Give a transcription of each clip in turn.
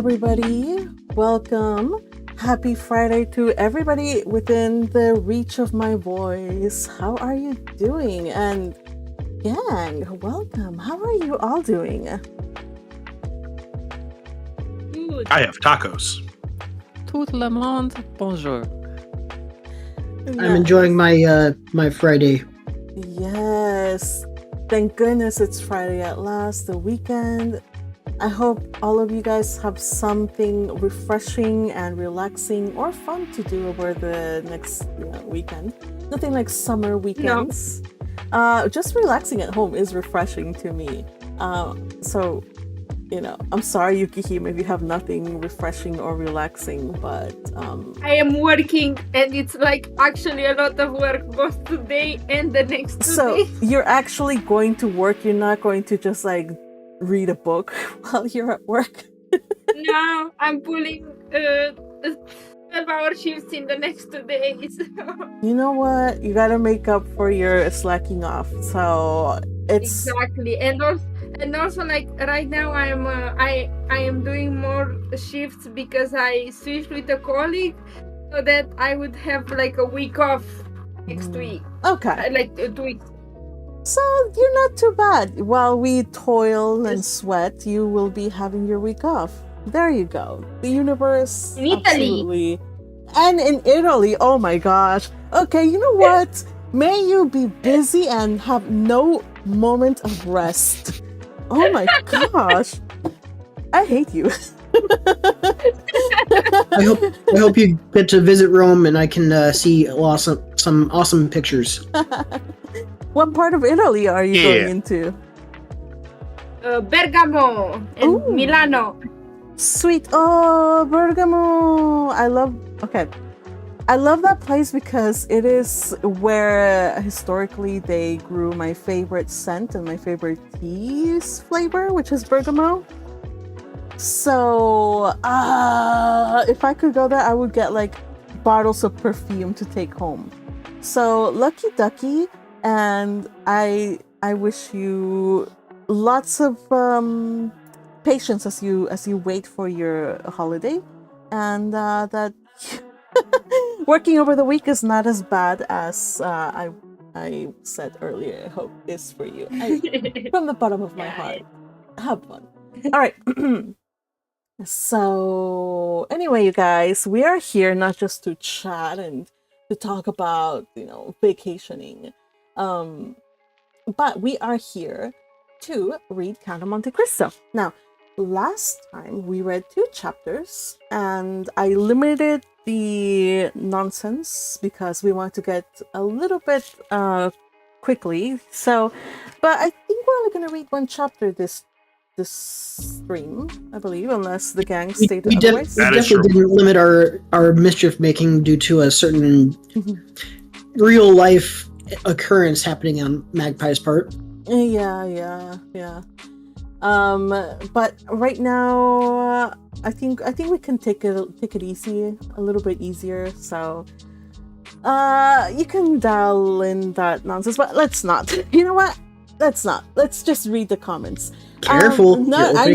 everybody. Welcome. Happy Friday to everybody within the reach of my voice. How are you doing? And gang, welcome. How are you all doing? Good. I have tacos. Tout le monde, bonjour. I'm enjoying my Friday. Yes. Thank goodness it's Friday at last, the weekend. I hope all of you guys have something refreshing and relaxing or fun to do over the next weekend. Nothing like summer weekends. Just relaxing at home is refreshing to me. So, I'm sorry, Yukihime, if you have nothing refreshing or relaxing, but... I am working and it's like actually a lot of work both today and the next 2 So, days. you're actually going to work, you're not going to just like read a book while you're at work? No, I'm pulling 12-hour shifts in the next 2 days. You know what? You gotta make up for your slacking off. So, it's... Exactly. And also like right now I am doing more shifts because I switched with a colleague so that I would have like a week off next week. Okay. Like 2 weeks. So you're not too bad. While we toil and sweat, you will be having your week off. There you go. The universe. In Italy. Absolutely. And in Italy. Oh my gosh. Okay, you know what? May you be busy and have no moment of rest. Oh my gosh. I hate you. I hope you get to visit Rome and I can see some awesome pictures. What part of Italy are you going into? Bergamo and Ooh. Milano. Sweet. Oh, Bergamo. I love that place because it is where historically they grew my favorite scent and my favorite tea's flavor, which is bergamot. So, if I could go there, I would get like bottles of perfume to take home. So, lucky ducky, and I wish you lots of patience as you wait for your holiday, and that working over the week is not as bad as I said earlier. I hope is for you. From the bottom of my heart, have fun. All right. So anyway, you guys, we are here not just to chat and to talk about vacationing, but we are here to read Count of Monte Cristo. Now, last time we read 2 chapters, and I limited the nonsense because we want to get a little bit quickly. So, but I think we're only going to read 1 chapter this stream, I believe, unless the gang stated otherwise. We definitely didn't limit our mischief making due to a certain real life occurrence happening on Magpie's part. Yeah. But right now, I think we can take it easy, a little bit easier. So, you can dial in that nonsense, but let's not. You know what? Let's not. Let's just read the comments. Careful. No, I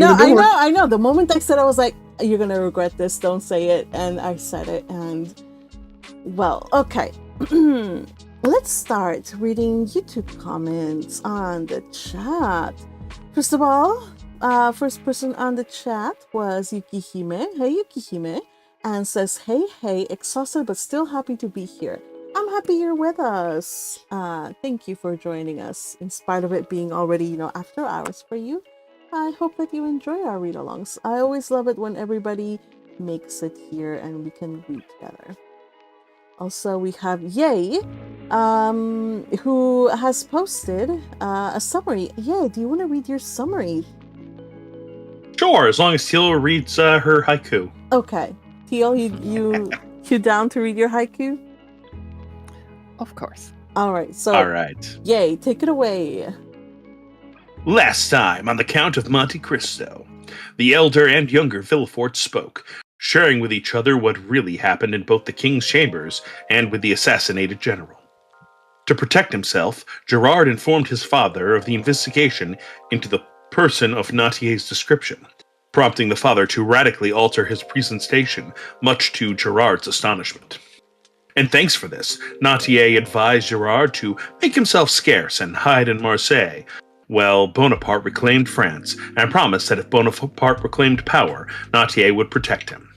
know. The moment I said, I was like, "You're gonna regret this. Don't say it." And I said it, and well, okay. Let's start reading YouTube comments on the chat. First of all, first person on the chat was Yukihime. Hey, Yukihime. And says, hey, exhausted but still happy to be here. I'm happy you're with us. Thank you for joining us. In spite of it being already, after hours for you, I hope that you enjoy our read-alongs. I always love it when everybody makes it here and we can read together. Also, we have Yay, who has posted a summary. Yay, do you want to read your summary? Sure, as long as Teal reads her haiku. Okay. Teal, you down to read your haiku? Of course. All right. So, all right. Yay, take it away. Last time on the Count of Monte Cristo, the elder and younger Villefort spoke, sharing with each other what really happened in both the king's chambers and with the assassinated general. To protect himself, Gerard informed his father of the investigation into the person of Nautier's description, prompting the father to radically alter his presentation, much to Gerard's astonishment. In thanks for this, Nautier advised Gerard to make himself scarce and hide in Marseille, while Bonaparte reclaimed France, and promised that if Bonaparte reclaimed power, Nautier would protect him.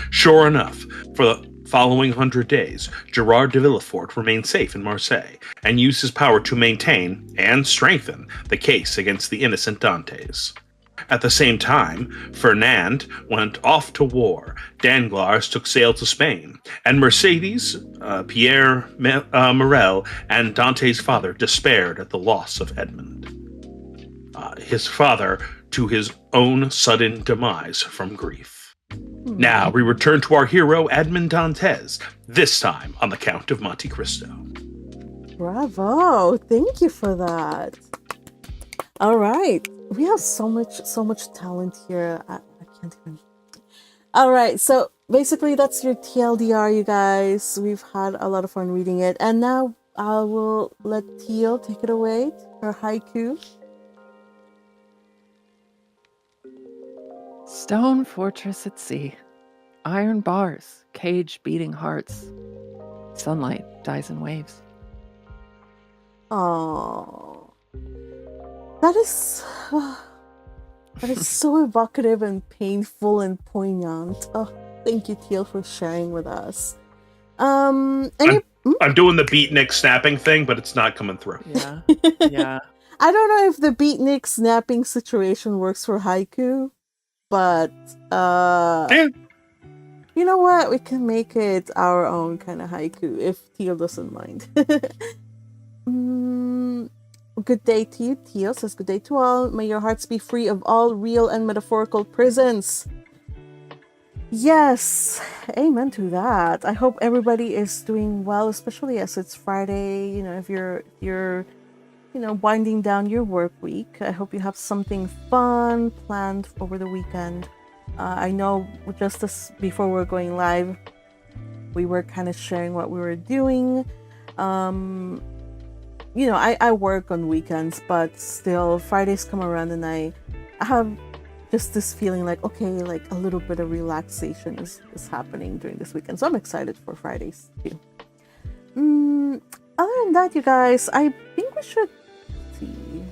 Sure enough, for the following 100 days, Gerard de Villefort remained safe in Marseille, and used his power to maintain and strengthen the case against the innocent Dantès. At the same time, Fernand went off to war, Danglars took sail to Spain, and Mercedes, Pierre Morel, and Dante's father despaired at the loss of Edmond. His father to his own sudden demise from grief. Now we return to our hero Edmond Dantès, this time on the Count of Monte Cristo. Bravo! Thank you for that. All right, we have so much talent here. I can't even. All right, so basically that's your TLDR, you guys. We've had a lot of fun reading it, and now I will let Teal take it away. Her haiku. Stone fortress at sea. Iron bars, cage beating hearts. Sunlight dies in waves. Oh, that is so evocative and painful and poignant. Oh, thank you, Teal, for sharing with us. I'm doing the beatnik snapping thing, but it's not coming through. Yeah, yeah. I don't know if the beatnik snapping situation works for haiku, but you know what? We can make it our own kind of haiku if Teal doesn't mind. Good day to you, Teal says, good day to all. May your hearts be free of all real and metaphorical prisons. Yes, amen to that. I hope everybody is doing well, especially as it's Friday. You know, if you're winding down your work week. I hope you have something fun planned over the weekend. I know just as before we're going live, we were kind of sharing what we were doing. I work on weekends, but still Fridays come around and I have just this feeling like, okay, like a little bit of relaxation is happening during this weekend. So I'm excited for Fridays too. Other than that, you guys, I think we should see.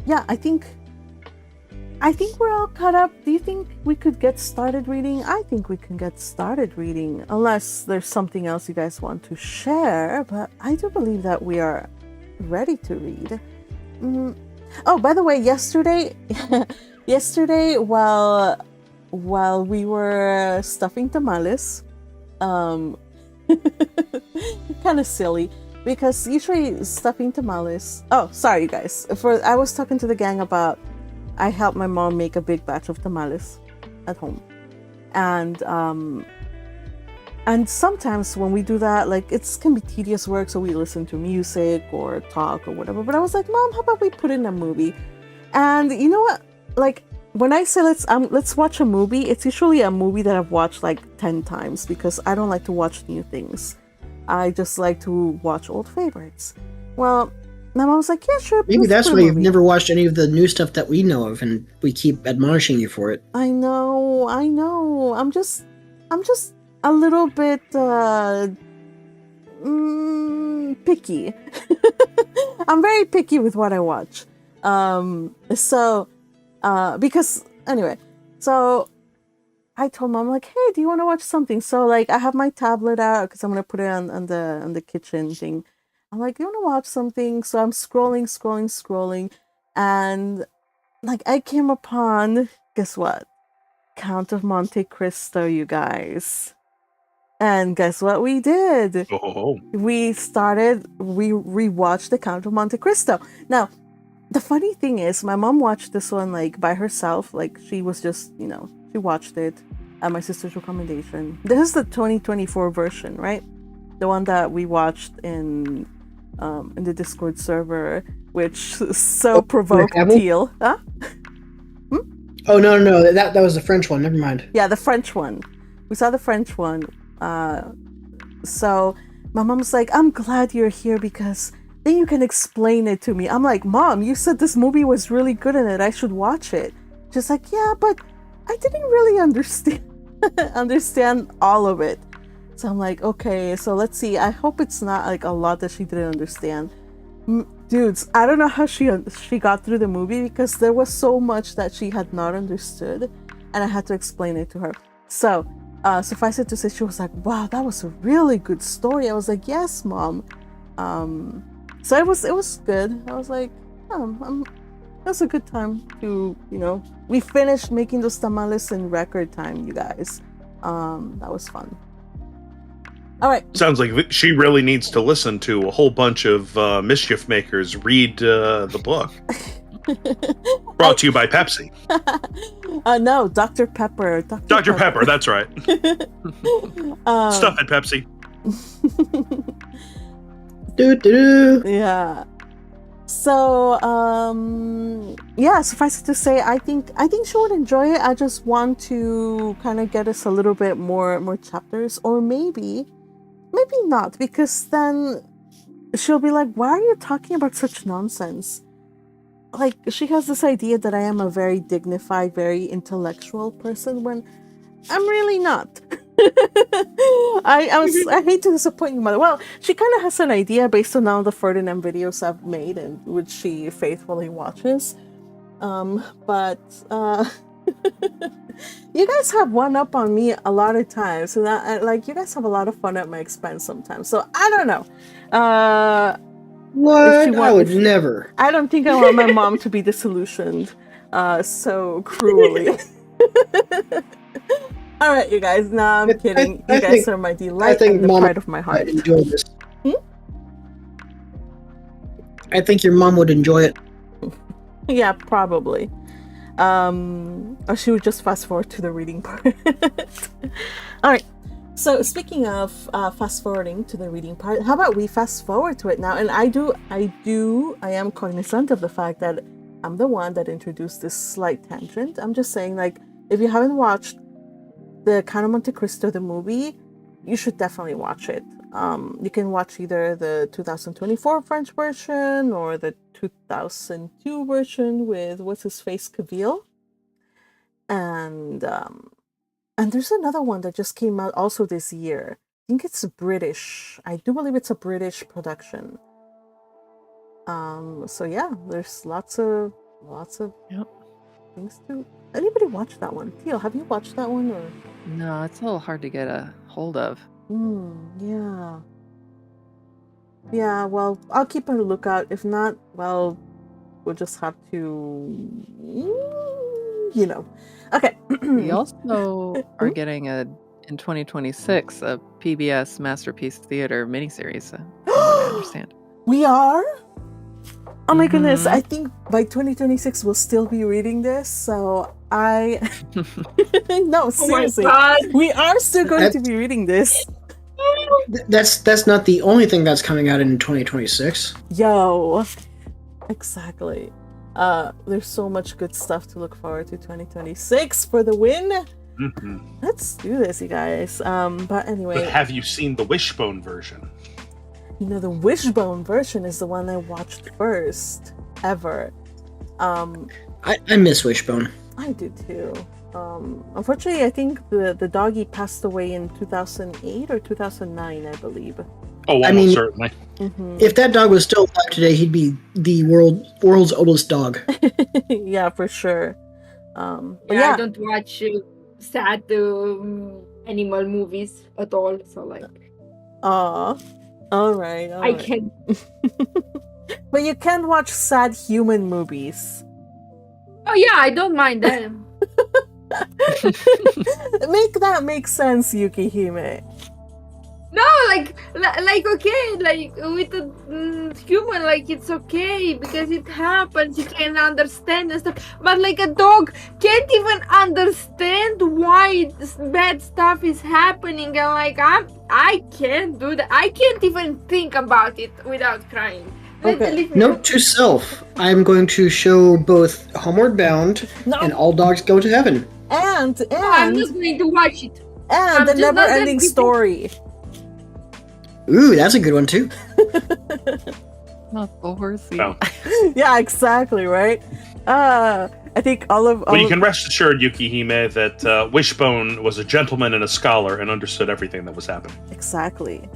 Yeah, I think we're all caught up. Do you think we could get started reading? I think we can get started reading, unless there's something else you guys want to share, but I do believe that we are ready to read. Oh, by the way, yesterday while we were stuffing tamales, kind of silly, because usually stuffing tamales. Oh, sorry, you guys. I was talking to the gang about I helped my mom make a big batch of tamales at home, and sometimes when we do that, like it can be tedious work, so we listen to music or talk or whatever. But I was like, Mom, how about we put in a movie? And you know what? Like when I say let's watch a movie, it's usually a movie that I've watched like 10 times because I don't like to watch new things. I just like to watch old favorites. Well, my mom was like, yeah, sure. Maybe that's why you've never watched any of the new stuff that we know of, and we keep admonishing you for it. I know. I'm just a little bit picky. I'm very picky with what I watch. Because anyway, so I told Mom, like, hey, do you want to watch something? So like I have my tablet out because I'm gonna put it on the kitchen thing. I'm like, you want to watch something? So I'm scrolling, and like I came upon, guess what? Count of Monte Cristo, you guys. And guess what we did? Oh. We rewatched the Count of Monte Cristo. Now, the funny thing is, my mom watched this one like by herself. Like she was just, she watched it at my sister's recommendation. This is the 2024 version, right? The one that we watched in the Discord server, which so provoked Teal. Huh? Oh no, that was the French one. Never mind. Yeah, the French one. We saw the French one. So my mom's like, I'm glad you're here because then you can explain it to me. I'm like, Mom, you said this movie was really good in it. I should watch it. She's like, yeah, but I didn't really understand all of it. So I'm like, okay, so let's see. I hope it's not like a lot that she didn't understand. Dudes, I don't know how she got through the movie because there was so much that she had not understood, and I had to explain it to her. So suffice it to say, she was like, wow, that was a really good story. I was like, yes, Mom. So it was good. I was like, that's a good time to, we finished making those tamales in record time, you guys. That was fun. All right. Sounds like she really needs to listen to a whole bunch of mischief makers read the book. Brought to you by Pepsi. No, Dr. Pepper. Dr. Pepper, that's right. Stuff it, Pepsi. Yeah. So, suffice it to say, I think she would enjoy it. I just want to kind of get us a little bit more chapters, or maybe not, because then she'll be like, why are you talking about such nonsense? Like, she has this idea that I am a very dignified, very intellectual person when I'm really not. I hate to disappoint you, Mother. Well, she kind of has an idea based on all the Ferdinand videos I've made, and which she faithfully watches. But you guys have one up on me a lot of times, and you guys have a lot of fun at my expense sometimes. So I don't know. What? I would never. I don't think I want my mom to be disillusioned so cruelly. All right, you guys. No, I'm kidding. You guys are my delight and the pride of my heart. Enjoy this. I think your mom would enjoy it. Yeah, probably. Or she would just fast forward to the reading part. All right. So speaking of fast forwarding to the reading part, how about we fast forward to it now? And I am cognizant of the fact that I'm the one that introduced this slight tangent. I'm just saying, like, if you haven't watched the Count of Monte Cristo, the movie, you should definitely watch it. You can watch either the 2024 French version or the 2002 version with what's-his-face Cavill. And there's another one that just came out also this year. I think it's British. I do believe it's a British production. So yeah, there's lots of things to. Anybody watch that one? Teal, have you watched that one or? No, it's a little hard to get a hold of. Yeah. Yeah, well, I'll keep on the lookout. If not, well, we'll just have to, Okay. We also are getting in 2026 a PBS Masterpiece Theater miniseries. From what I understand. We are? Oh my goodness, I think by 2026 we'll still be reading this, so no, seriously. We are still going to be reading this. That's not the only thing that's coming out in 2026. Yo. Exactly. There's so much good stuff to look forward to 2026 for the win. Let's do this, you guys. But anyway. But have you seen the Wishbone version? The Wishbone version is the one I watched first ever. I miss Wishbone. I do too. Unfortunately, I think the doggy passed away in 2008 or 2009, I believe. Oh, almost certainly. If that dog was still alive today, he'd be the world's oldest dog. Yeah, for sure. I don't watch sad animal movies at all. So like. All right. I can. But you can watch sad human movies. Oh yeah, I don't mind them. Make that make sense, Yukihime. No, like okay, like with a human, like it's okay because it happens. You can understand and stuff, but like a dog can't even understand why bad stuff is happening, and like I can't do that. I can't even think about it without crying. Okay. Note to self: I'm going to show both Homeward Bound and All Dogs Go to Heaven. And I'm just going to watch it. And the never-ending story. Ooh, that's a good one too. Not the horsey. Oh. Yeah, exactly, right? I think all of Well, you can rest assured, Yukihime, that Wishbone was a gentleman and a scholar and understood everything that was happening. Exactly.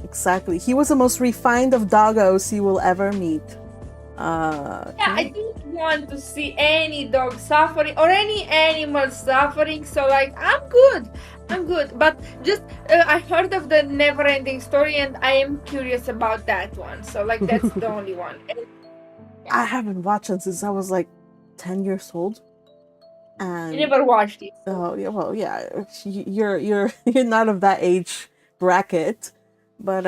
He was the most refined of doggos you will ever meet. Yeah, I don't want to see any dog suffering or any animal suffering. So like, I'm good. But just I heard of the never-ending story, and I am curious about that one. So like, that's the only one. I haven't watched it since I was like 10 years old. And I never watched it. oh yeah, well yeah, you're not of that age bracket, but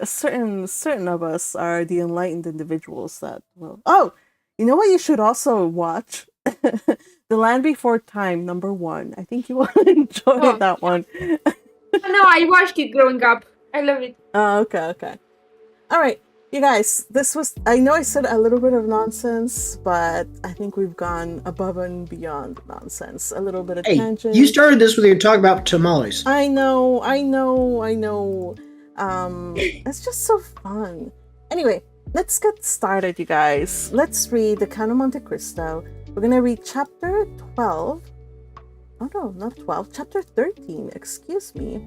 certain of us are the enlightened individuals that will. Oh, you know what? You should also watch The Land Before Time #1. I think you will enjoy that one. No, I watched it growing up. I love it. Oh, okay. All right. You guys, I know I said a little bit of nonsense, but I think we've gone above and beyond nonsense. A little bit of tangent. You started this with your talk about tamales. I know. It's just so fun. Anyway, let's get started, you guys. Let's read The Count of Monte Cristo. We're going to read chapter 12. Oh no, not 12. Chapter 13, excuse me.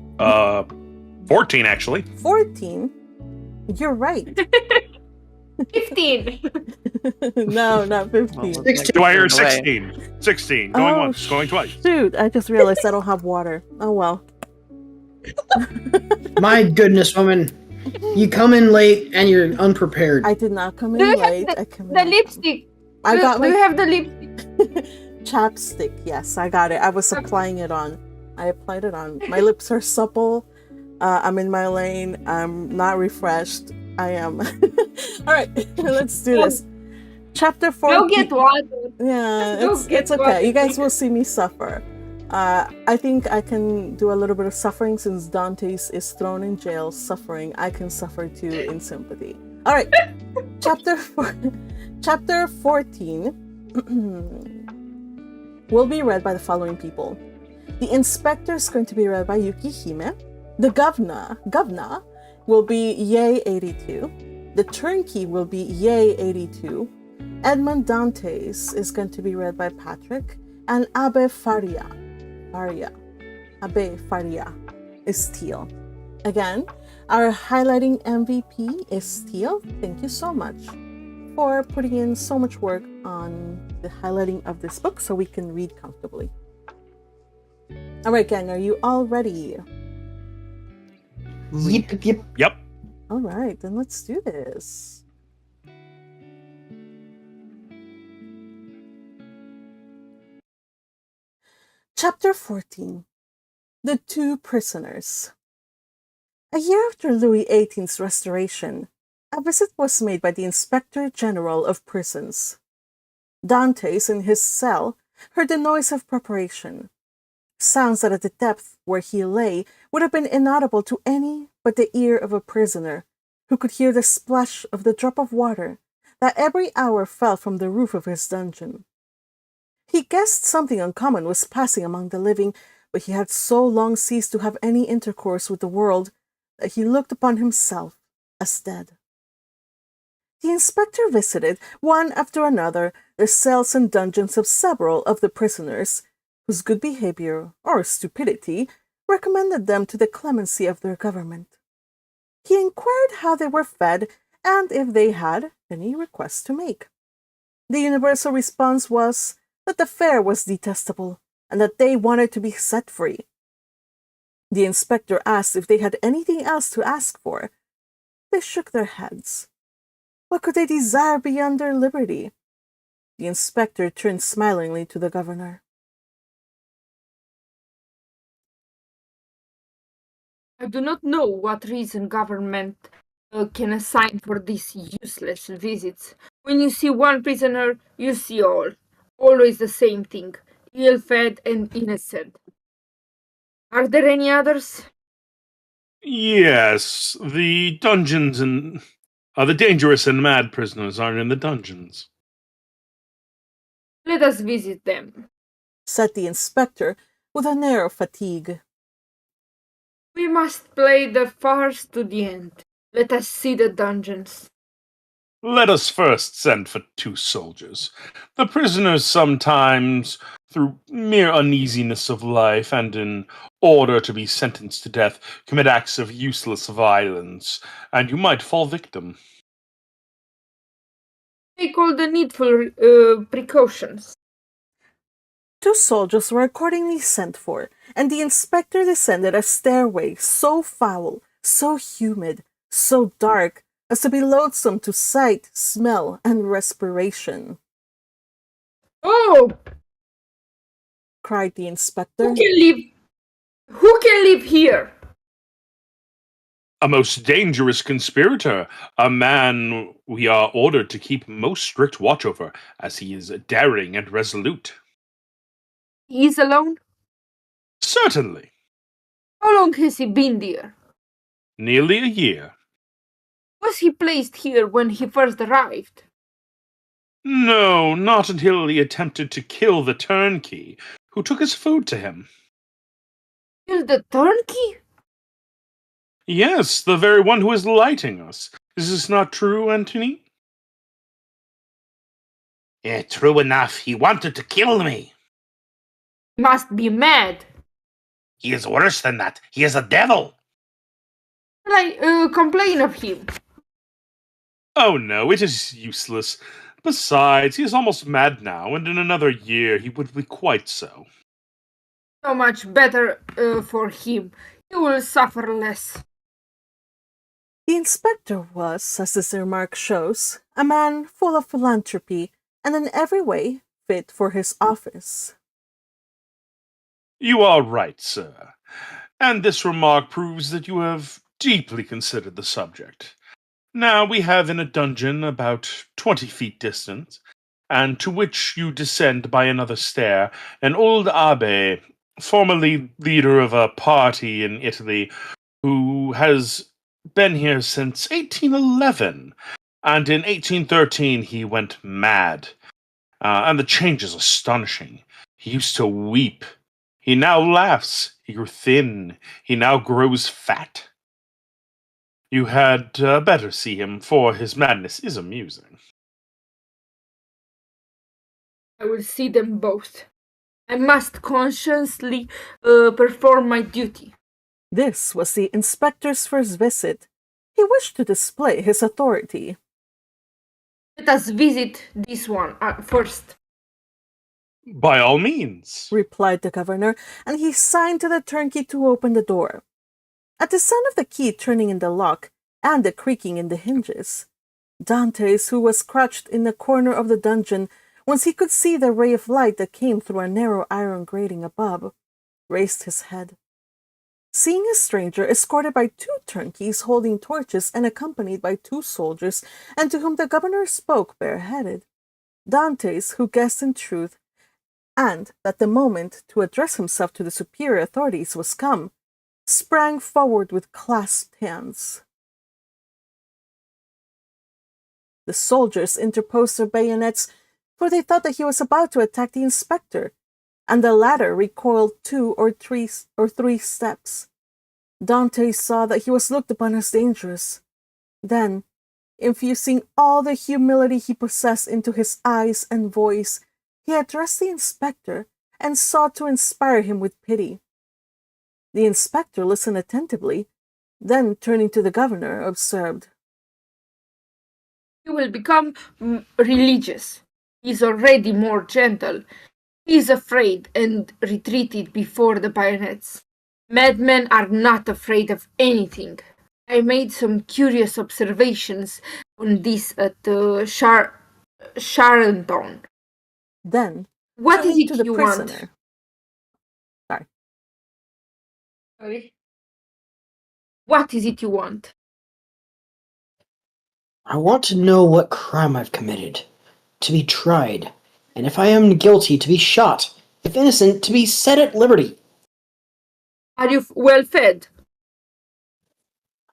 14, actually. 14? You're right. 15. No, not 15. 16. Dwyer, 16. 16. Going once, going twice. Shoot, I just realized I don't have water. Oh well. My goodness, woman. You come in late and you're unprepared. I did not come in Do you late. have I came the in. lipstick? I got Do you my have the lipstick? chapstick. Yes, I got it. I was applying it on. I applied it on. My lips are supple. I'm in my lane. I'm not refreshed. I am. All right, let's do this. Chapter 4. Go get water. Yeah, Go it's get okay. water. You guys will see me suffer. I think I can do a little bit of suffering since Dantès is thrown in jail. Suffering, I can suffer too in sympathy. All right, chapter 14 will be read by the following people. The inspector is going to be read by Yukihime. The governor will be Yay 82. The turnkey will be Yay 82. Edmond Dantès is going to be read by Patrick. And Abe Faria is Teal. Again, our highlighting MVP is Teal. Thank you so much for putting in so much work on the highlighting of this book so we can read comfortably. All right, gang, are you all ready? Yep. All right, then let's do this. Chapter 14. The Two Prisoners. A year after Louis XVIII's restoration, a visit was made by the Inspector General of Prisons. Dantès, in his cell, heard the noise of preparation. Sounds that at the depth where he lay would have been inaudible to any but the ear of a prisoner, who could hear the splash of the drop of water that every hour fell from the roof of his dungeon. He guessed something uncommon was passing among the living, but he had so long ceased to have any intercourse with the world that he looked upon himself as dead. The inspector visited, one after another, the cells and dungeons of several of the prisoners, whose good behavior or stupidity recommended them to the clemency of their government. He inquired how they were fed and if they had any requests to make. The universal response was that the fare was detestable and that they wanted to be set free. The inspector asked if they had anything else to ask for. They shook their heads. What could they desire beyond their liberty? The inspector turned smilingly to the governor. I do not know what reason government can assign for these useless visits. When you see one prisoner, you see all. Always the same thing, ill-fed and innocent. Are there any others? Yes, the dungeons and the dangerous and mad prisoners aren't in the dungeons. Let us visit them, said the inspector with an air of fatigue. We must play the farce to the end. Let us see the dungeons. Let us first send for 2 soldiers. The prisoners sometimes, through mere uneasiness of life and in order to be sentenced to death, commit acts of useless violence, and you might fall victim. Take all the needful precautions. 2 soldiers were accordingly sent for, and the inspector descended a stairway so foul, so humid, so dark, as to be loathsome to sight, smell, and respiration. Oh! Cried the inspector. Who can live here? A most dangerous conspirator, a man we are ordered to keep most strict watch over, as he is daring and resolute. He is alone? Certainly. How long has he been there? Nearly a year. Was he placed here when he first arrived? No, not until he attempted to kill the turnkey, who took his food to him. Kill the turnkey? Yes, the very one who is lighting us. Is this not true, Antony? True enough. He wanted to kill me. He must be mad. He is worse than that. He is a devil. Shall I complain of him? Oh no, it is useless. Besides, he is almost mad now, and in another year he would be quite so. So much better for him. He will suffer less. The inspector was, as this remark shows, a man full of philanthropy and in every way fit for his office. You are right, sir. And this remark proves that you have deeply considered the subject. Now we have in a dungeon about 20 feet distant, and to which you descend by another stair, an old abbé, formerly leader of a party in Italy, who has been here since 1811, and in 1813 he went mad. And the change is astonishing. He used to weep. He now laughs. He grew thin. He now grows fat. You had better see him, for his madness is amusing. I will see them both. I must conscientiously perform my duty. This was the inspector's first visit. He wished to display his authority. Let us visit this one first. By all means, Replied the governor, and he signed to the turnkey to open the door. At the sound of the key turning in the lock and the creaking in the hinges, Dantès, who was crouched in the corner of the dungeon, whence he could see the ray of light that came through a narrow iron grating above, raised his head. Seeing a stranger escorted by 2 turnkeys holding torches and accompanied by 2 soldiers, and to whom the governor spoke bareheaded, Dantès, who guessed in truth, and that the moment to address himself to the superior authorities was come, sprang forward with clasped hands. The soldiers interposed their bayonets, for they thought that he was about to attack the inspector, and the latter recoiled 2 or 3 steps. Dantès saw that he was looked upon as dangerous. Then, infusing all the humility he possessed into his eyes and voice, he addressed the inspector and sought to inspire him with pity. The inspector listened attentively, then turning to the governor, observed, He will become religious. He is already more gentle. He is afraid and retreated before the bayonets. Madmen are not afraid of anything. I made some curious observations on this at Charenton. Then, What is turning it to the you prisoner. want? Sorry. What is it you want? I want to know what crime I've committed, to be tried, and if I am guilty, to be shot, if innocent, to be set at liberty. Are you well fed?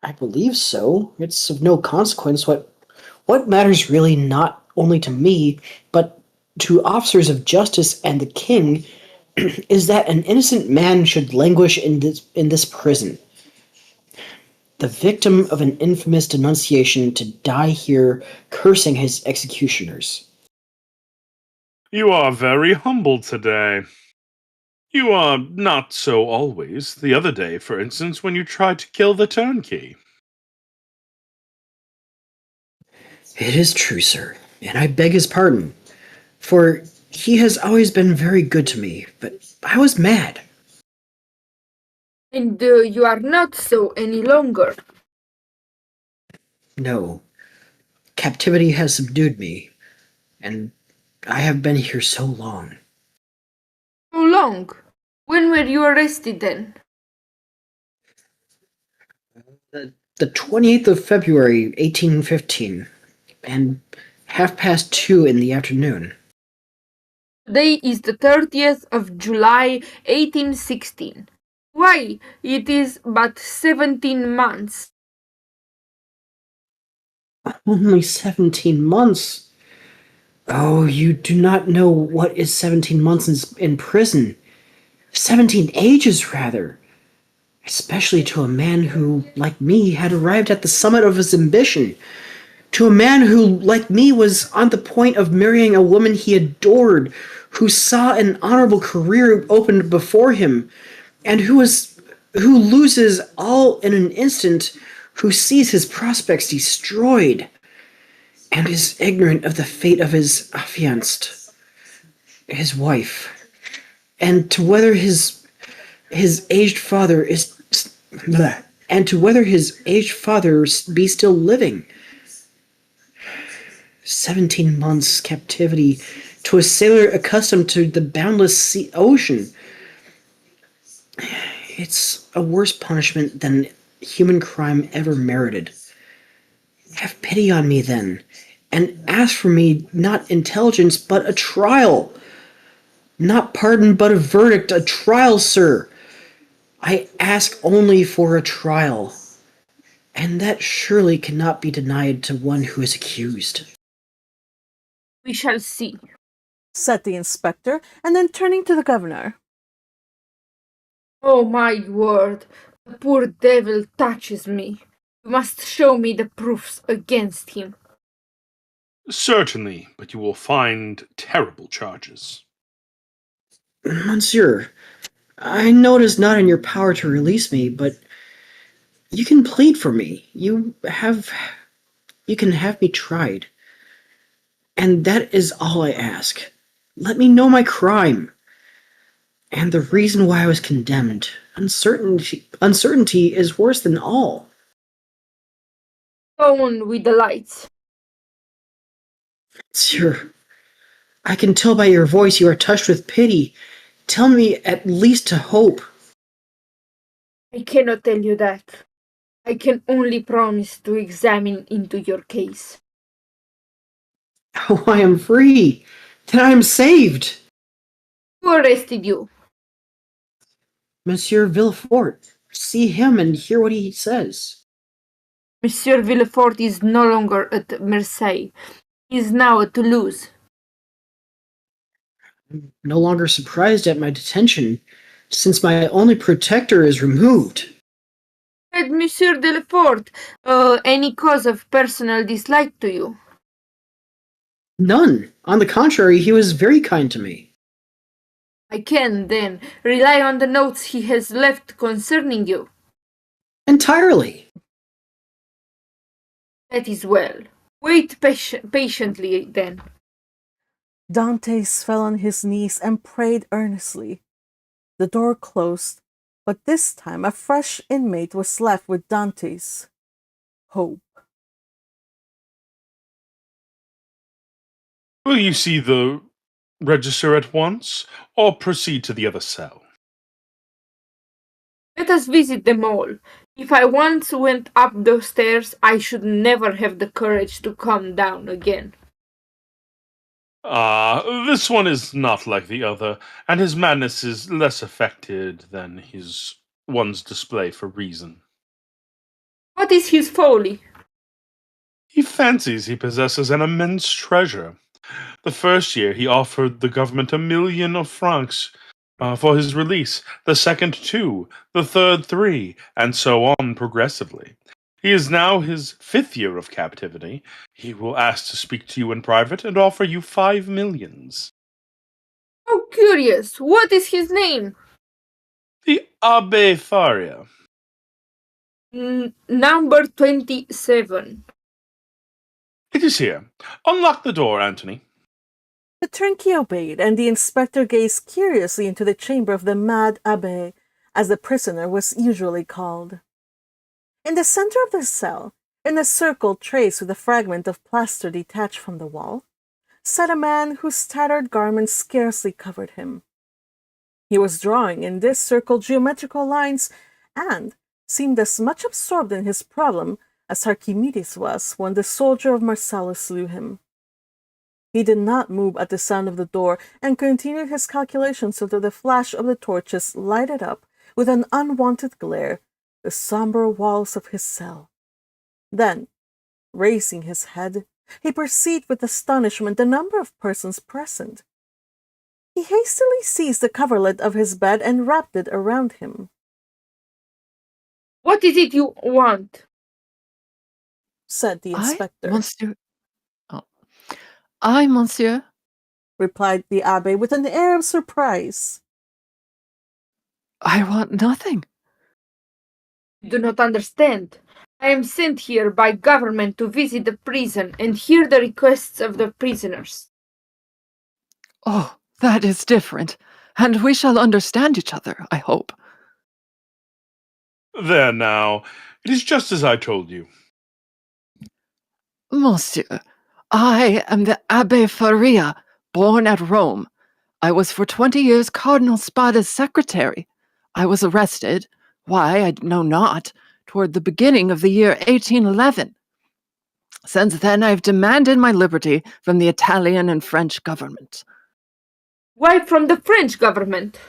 I believe so. It's of no consequence. What matters really not only to me, but to officers of justice and the king, is that an innocent man should languish in this prison. the victim of an infamous denunciation to die here cursing his executioners. You are very humble today. You are not so always. The other day, for instance, when you tried to kill the turnkey. It is true, sir, and I beg his pardon, for he has always been very good to me, but I was mad. And you are not so any longer. No, captivity has subdued me, and I have been here so long. So long. When were you arrested then? The 28th of February, 1815, and 2:30 in the afternoon. Today is the 30th of July 1816. Why, it is but 17 months. Only 17 months? Oh, you do not know what is 17 months in prison. 17 ages, rather. Especially to a man who, like me, had arrived at the summit of his ambition. To a man who, like me, was on the point of marrying a woman he adored, who saw an honorable career opened before him, and who loses all in an instant, who sees his prospects destroyed, and is ignorant of the fate of his affianced, his wife, and to whether his aged father is and to whether his aged father be still living. 17 months captivity to a sailor accustomed to the boundless ocean. It's a worse punishment than human crime ever merited. Have pity on me, then, and ask for me not intelligence, but a trial. Not pardon, but a verdict, a trial, sir. I ask only for a trial, and that surely cannot be denied to one who is accused. We shall see, said the inspector, and then turning to the governor. Oh my word, the poor devil touches me. You must show me the proofs against him. Certainly, but you will find terrible charges. Monsieur, I know it is not in your power to release me, but you can plead for me. You can have me tried. And that is all I ask. Let me know my crime. And the reason why I was condemned. Uncertainty is worse than all. Go on with the lights. Sir, I can tell by your voice you are touched with pity. Tell me at least to hope. I cannot tell you that. I can only promise to examine into your case. Oh, I am free. Then I am saved. Who arrested you? Monsieur Villefort. See him and hear what he says. Monsieur Villefort is no longer at Marseille. He is now at Toulouse. I'm no longer surprised at my detention, since my only protector is removed. Had Monsieur Villefort any cause of personal dislike to you? None. On the contrary, he was very kind to me. I can, then, rely on the notes he has left concerning you. Entirely. That is well. Wait patiently, then. Dantès fell on his knees and prayed earnestly. The door closed, but this time a fresh inmate was left with Dantès. Hope. Will you see the register at once, or proceed to the other cell? Let us visit them all. If I once went up those stairs, I should never have the courage to come down again. This one is not like the other, and his madness is less affected than his one's display for reason. What is his folly? He fancies he possesses an immense treasure. The first year he offered the government 1,000,000 of francs for his release, the second 2, the third 3, and so on progressively. He is now his 5th year of captivity. He will ask to speak to you in private and offer you 5 millions. How curious! What is his name? The Abbe Faria. Number 27. It is here. Unlock the door, Anthony. The turnkey obeyed, and the inspector gazed curiously into the chamber of the mad abbé, as the prisoner was usually called. In the center of the cell, in a circle traced with a fragment of plaster detached from the wall, sat a man whose tattered garments scarcely covered him. He was drawing in this circle geometrical lines and seemed as much absorbed in his problem as Archimedes was when the soldier of Marcellus slew him. He did not move at the sound of the door and continued his calculations until the flash of the torches lighted up with an unwonted glare the somber walls of his cell. Then, raising his head, he perceived with astonishment the number of persons present. He hastily seized the coverlet of his bed and wrapped it around him. What is it you want? Said the inspector. I, monsieur, replied the abbé with an air of surprise. I want nothing. You do not understand. I am sent here by government to visit the prison and hear the requests of the prisoners. Oh, that is different, and we shall understand each other, I hope. There now. It is just as I told you. Monsieur, I am the Abbé Faria, born at Rome. I was for 20 years Cardinal Spada's secretary. I was arrested, why I know not, toward the beginning of the year 1811. Since then I have demanded my liberty from the Italian and French government. Why from the French government?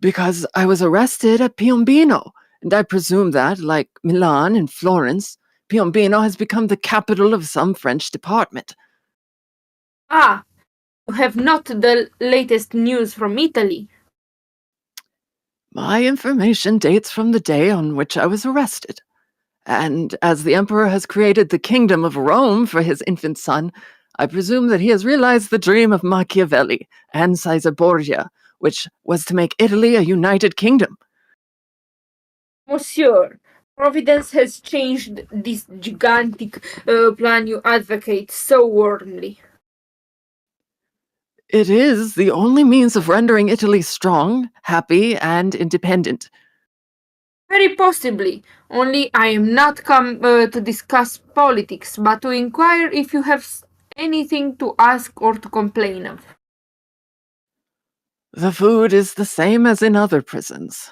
Because I was arrested at Piombino, and I presume that, like Milan and Florence, Piombino has become the capital of some French department. Ah, you have not the latest news from Italy. My information dates from the day on which I was arrested. And as the emperor has created the kingdom of Rome for his infant son, I presume that he has realized the dream of Machiavelli and Caesar Borgia, which was to make Italy a united kingdom. Monsieur, Providence has changed this gigantic plan you advocate so warmly. It is the only means of rendering Italy strong, happy, and independent. Very possibly. Only I am not come to discuss politics, but to inquire if you have anything to ask or to complain of. The food is the same as in other prisons.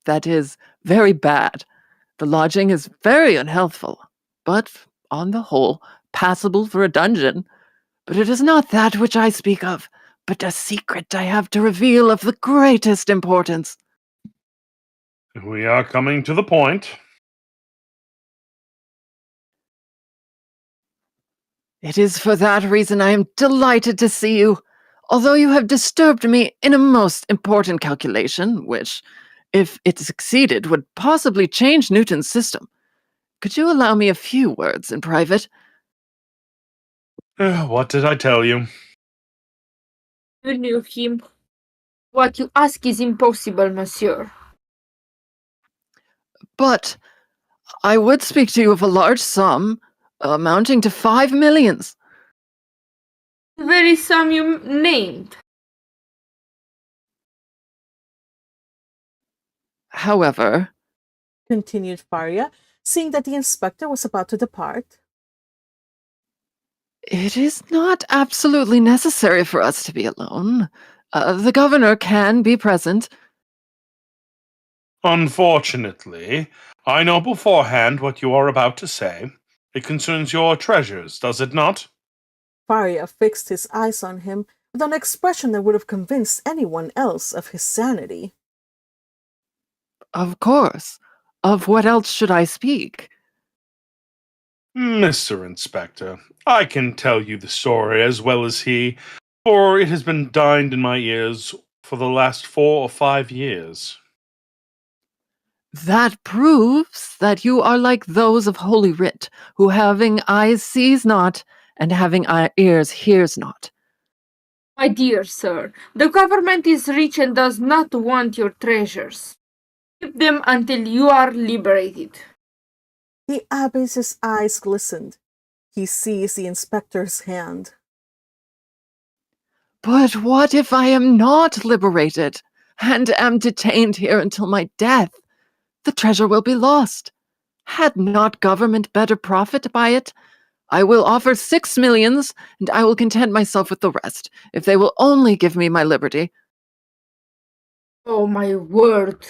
That is, very bad. The lodging is very unhealthful, but, on the whole, passable for a dungeon. But it is not that which I speak of, but a secret I have to reveal of the greatest importance. We are coming to the point. It is for that reason I am delighted to see you, although you have disturbed me in a most important calculation, which, if it succeeded, would possibly change Newton's system. Could you allow me a few words in private? What did I tell you? You knew him. What you ask is impossible, monsieur. But I would speak to you of a large sum, amounting to 5 millions. The very sum you named. However, continued Faria, seeing that the inspector was about to depart, it is not absolutely necessary for us to be alone. The governor can be present. Unfortunately, I know beforehand what you are about to say. It concerns your treasures, does it not? Faria fixed his eyes on him with an expression that would have convinced anyone else of his sanity. Of course. Of what else should I speak? Mr. Inspector, I can tell you the story as well as he, for it has been dined in my ears for the last 4 or 5 years. That proves that you are like those of Holy Writ, who having eyes sees not, and having ears hears not. My dear sir, the government is rich and does not want your treasures. Keep them until you are liberated. The abbé's eyes glistened. He seized the inspector's hand. But what if I am not liberated, and am detained here until my death? The treasure will be lost. Had not government better profit by it? I will offer 6 millions, and I will content myself with the rest, if they will only give me my liberty. Oh, my word!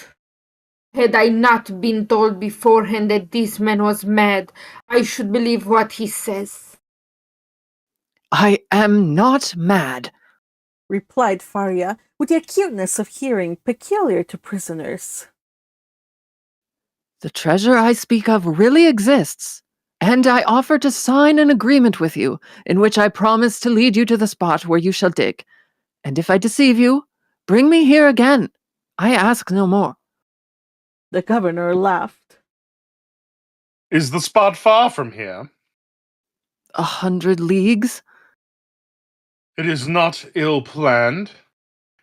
Had I not been told beforehand that this man was mad, I should believe what he says. I am not mad, replied Faria, with the acuteness of hearing peculiar to prisoners. The treasure I speak of really exists, and I offer to sign an agreement with you, in which I promise to lead you to the spot where you shall dig. And if I deceive you, bring me here again. I ask no more. The governor laughed. Is the spot far from here? 100 leagues? It is not ill planned.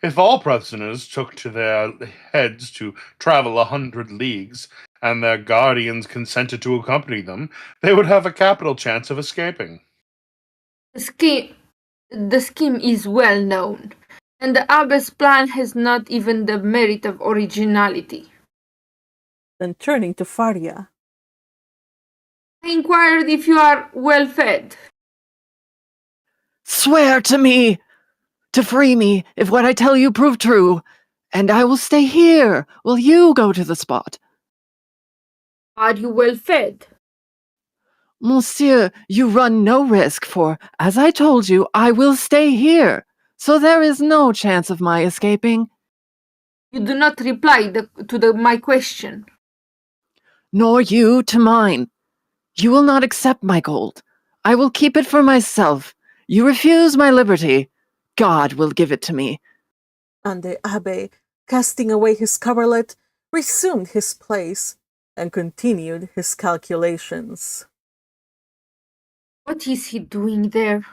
If all prisoners took to their heads to travel 100 leagues, and their guardians consented to accompany them, they would have a capital chance of escaping. The scheme is well known, and the abbé's plan has not even the merit of originality. Then turning to Faria. I inquired if you are well fed. Swear to me to free me if what I tell you prove true, and I will stay here while you go to the spot. Are you well fed? Monsieur, you run no risk, for, as I told you, I will stay here, so there is no chance of my escaping. You do not reply to my question. Nor you to mine. You will not accept my gold. I will keep it for myself. You refuse my liberty. God will give it to me. And the abbé, casting away his coverlet, resumed his place and continued his calculations. What is he doing there?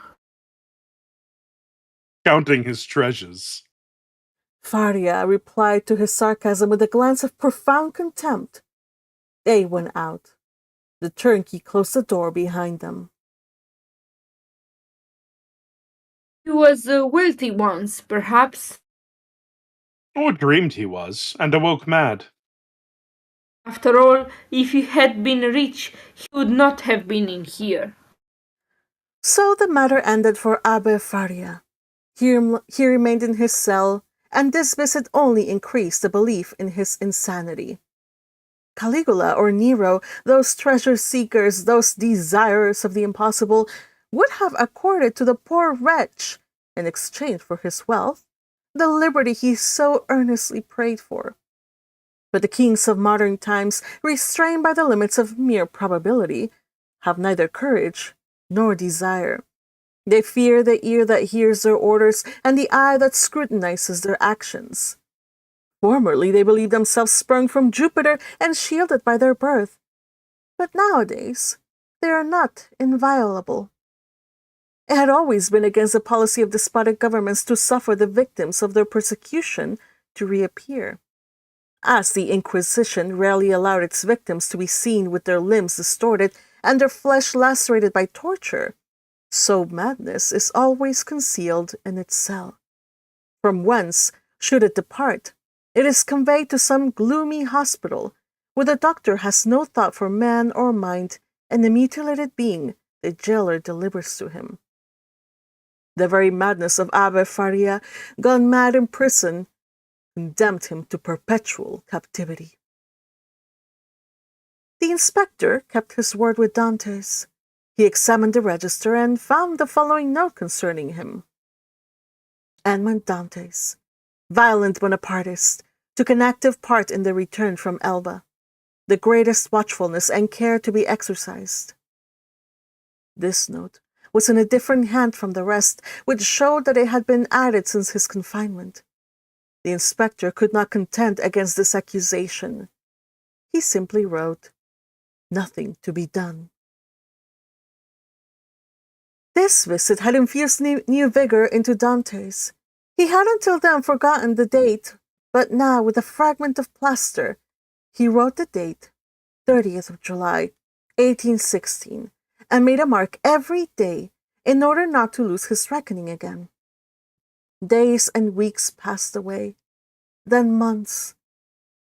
Counting his treasures. Faria replied to his sarcasm with a glance of profound contempt. They went out. The turnkey closed the door behind them. He was wealthy once, perhaps. Or dreamed he was, and awoke mad. After all, if he had been rich, he would not have been in here. So the matter ended for Abbe Faria. He remained in his cell, and this visit only increased the belief in his insanity. Caligula or Nero, those treasure-seekers, those desirers of the impossible, would have accorded to the poor wretch, in exchange for his wealth, the liberty he so earnestly prayed for. But the kings of modern times, restrained by the limits of mere probability, have neither courage nor desire. They fear the ear that hears their orders and the eye that scrutinizes their actions. Formerly they believed themselves sprung from Jupiter and shielded by their birth, but nowadays they are not inviolable. It had always been against the policy of despotic governments to suffer the victims of their persecution to reappear. As the Inquisition rarely allowed its victims to be seen with their limbs distorted and their flesh lacerated by torture, so madness is always concealed in its cell. From whence, should it depart, it is conveyed to some gloomy hospital, where the doctor has no thought for man or mind, and the mutilated being the jailer delivers to him. The very madness of Abbe Faria, gone mad in prison, condemned him to perpetual captivity. The inspector kept his word with Dantès. He examined the register and found the following note concerning him. Edmond Dantès, violent Bonapartist, took an active part in the return from Elba. The greatest watchfulness and care to be exercised. This note was in a different hand from the rest, which showed that it had been added since his confinement. The inspector could not contend against this accusation. he simply wrote, "Nothing to be done." This visit had infused new vigor into Dantès. He had until then forgotten the date, but now, with a fragment of plaster, he wrote the date, 30th of July, 1816, and made a mark every day in order not to lose his reckoning again. Days and weeks passed away, then months.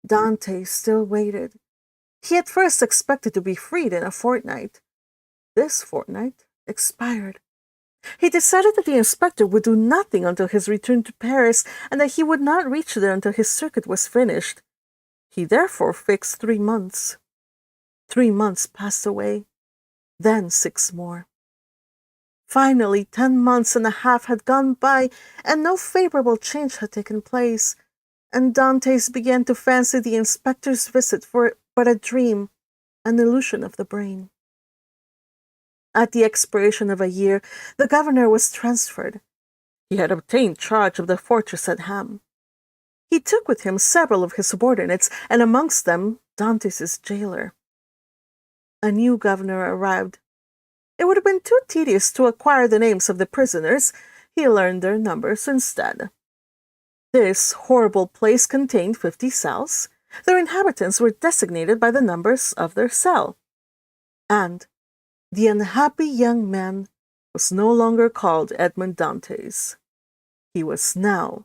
Dante still waited. He at first expected to be freed in a fortnight. This fortnight expired. He decided that the inspector would do nothing until his return to Paris and that he would not reach there until his circuit was finished. He therefore fixed 3 months. 3 months passed away, then 6 more. Finally, 10 months and a half had gone by, and no favorable change had taken place, and Dantès began to fancy the inspector's visit for but a dream, an illusion of the brain. At the expiration of a year, the governor was transferred. He had obtained charge of the fortress at Ham. He took with him several of his subordinates, and amongst them Dantès' jailer. A new governor arrived. It would have been too tedious to acquire the names of the prisoners. He learned their numbers instead. This horrible place contained 50 cells. Their inhabitants were designated by the numbers of their cell. And the unhappy young man was no longer called Edmond Dantès. He was now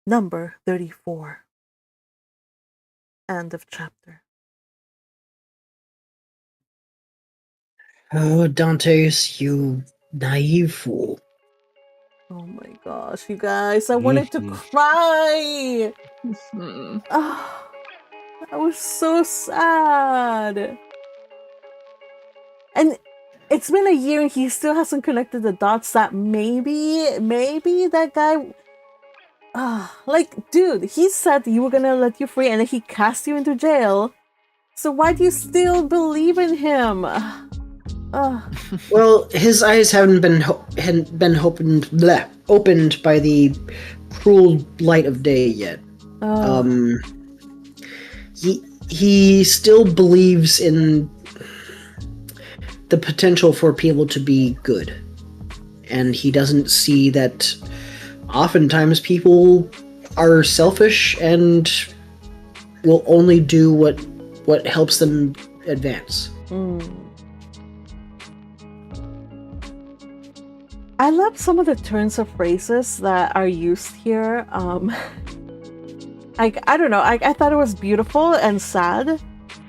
number 34. End of chapter. Oh, Dantès, you naive fool. Oh my gosh, you guys, I wanted to cry! Oh, that was so sad. And it's been a year and he still hasn't connected the dots that maybe that guy... like, dude, he said you were gonna let you free and then he cast you into jail. So why do you still believe in him? Well, his eyes hadn't been opened by the cruel light of day yet. He still believes in the potential for people to be good, and he doesn't see that oftentimes people are selfish and will only do what helps them advance. I love some of the turns of phrases that are used here. I don't know. I thought it was beautiful and sad,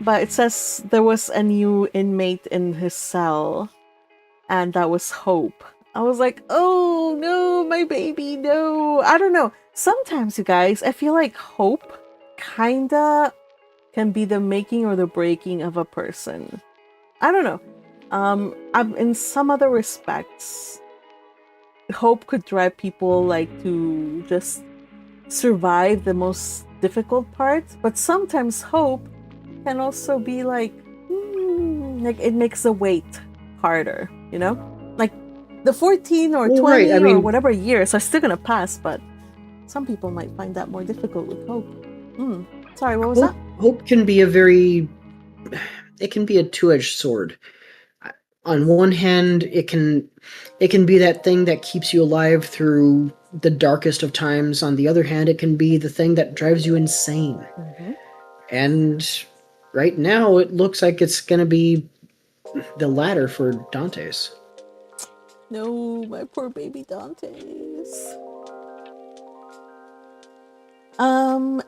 but it says there was a new inmate in his cell, and that was Hope. I was like, oh no, my baby, no. I don't know. Sometimes, you guys, I feel like hope kinda can be the making or the breaking of a person. I don't know. In some other respects, hope could drive people like to just survive the most difficult part, but sometimes hope can also be like it makes the wait harder, you know? Like the 14 or 20 right, I mean, or whatever years are still gonna pass, but some people might find that more difficult with hope. Sorry, what was that? Hope can be it can be a two-edged sword. On one hand, it can be that thing that keeps you alive through the darkest of times. On the other hand, it can be the thing that drives you insane. And right now, it looks like it's going to be the latter for Dantès. No, my poor baby Dantès.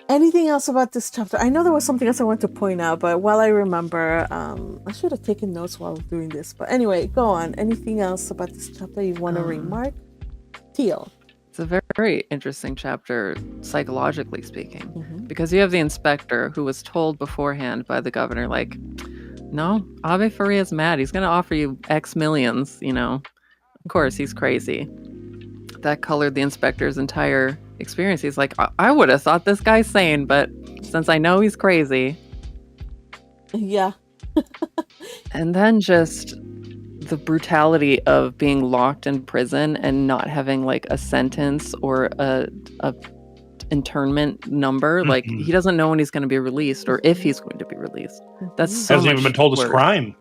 Anything else about this chapter? I know there was something else I wanted to point out, but while I remember, I should have taken notes while doing this. But anyway, go on. Anything else about this chapter you want to remark? Teal. It's a very interesting chapter, psychologically speaking, because you have the inspector who was told beforehand by the governor, like, no, Abbe Faria's mad. He's going to offer you X millions, you know. Of course, he's crazy. That colored the inspector's entire experience. He's like, I would have thought this guy's sane, but since I know he's crazy. Yeah. And then just the brutality of being locked in prison and not having like a sentence or a internment number. Like, Mhm. he doesn't know when he's going to be released or if he's going to be released. That's so Hasn't much even been told his work. crime.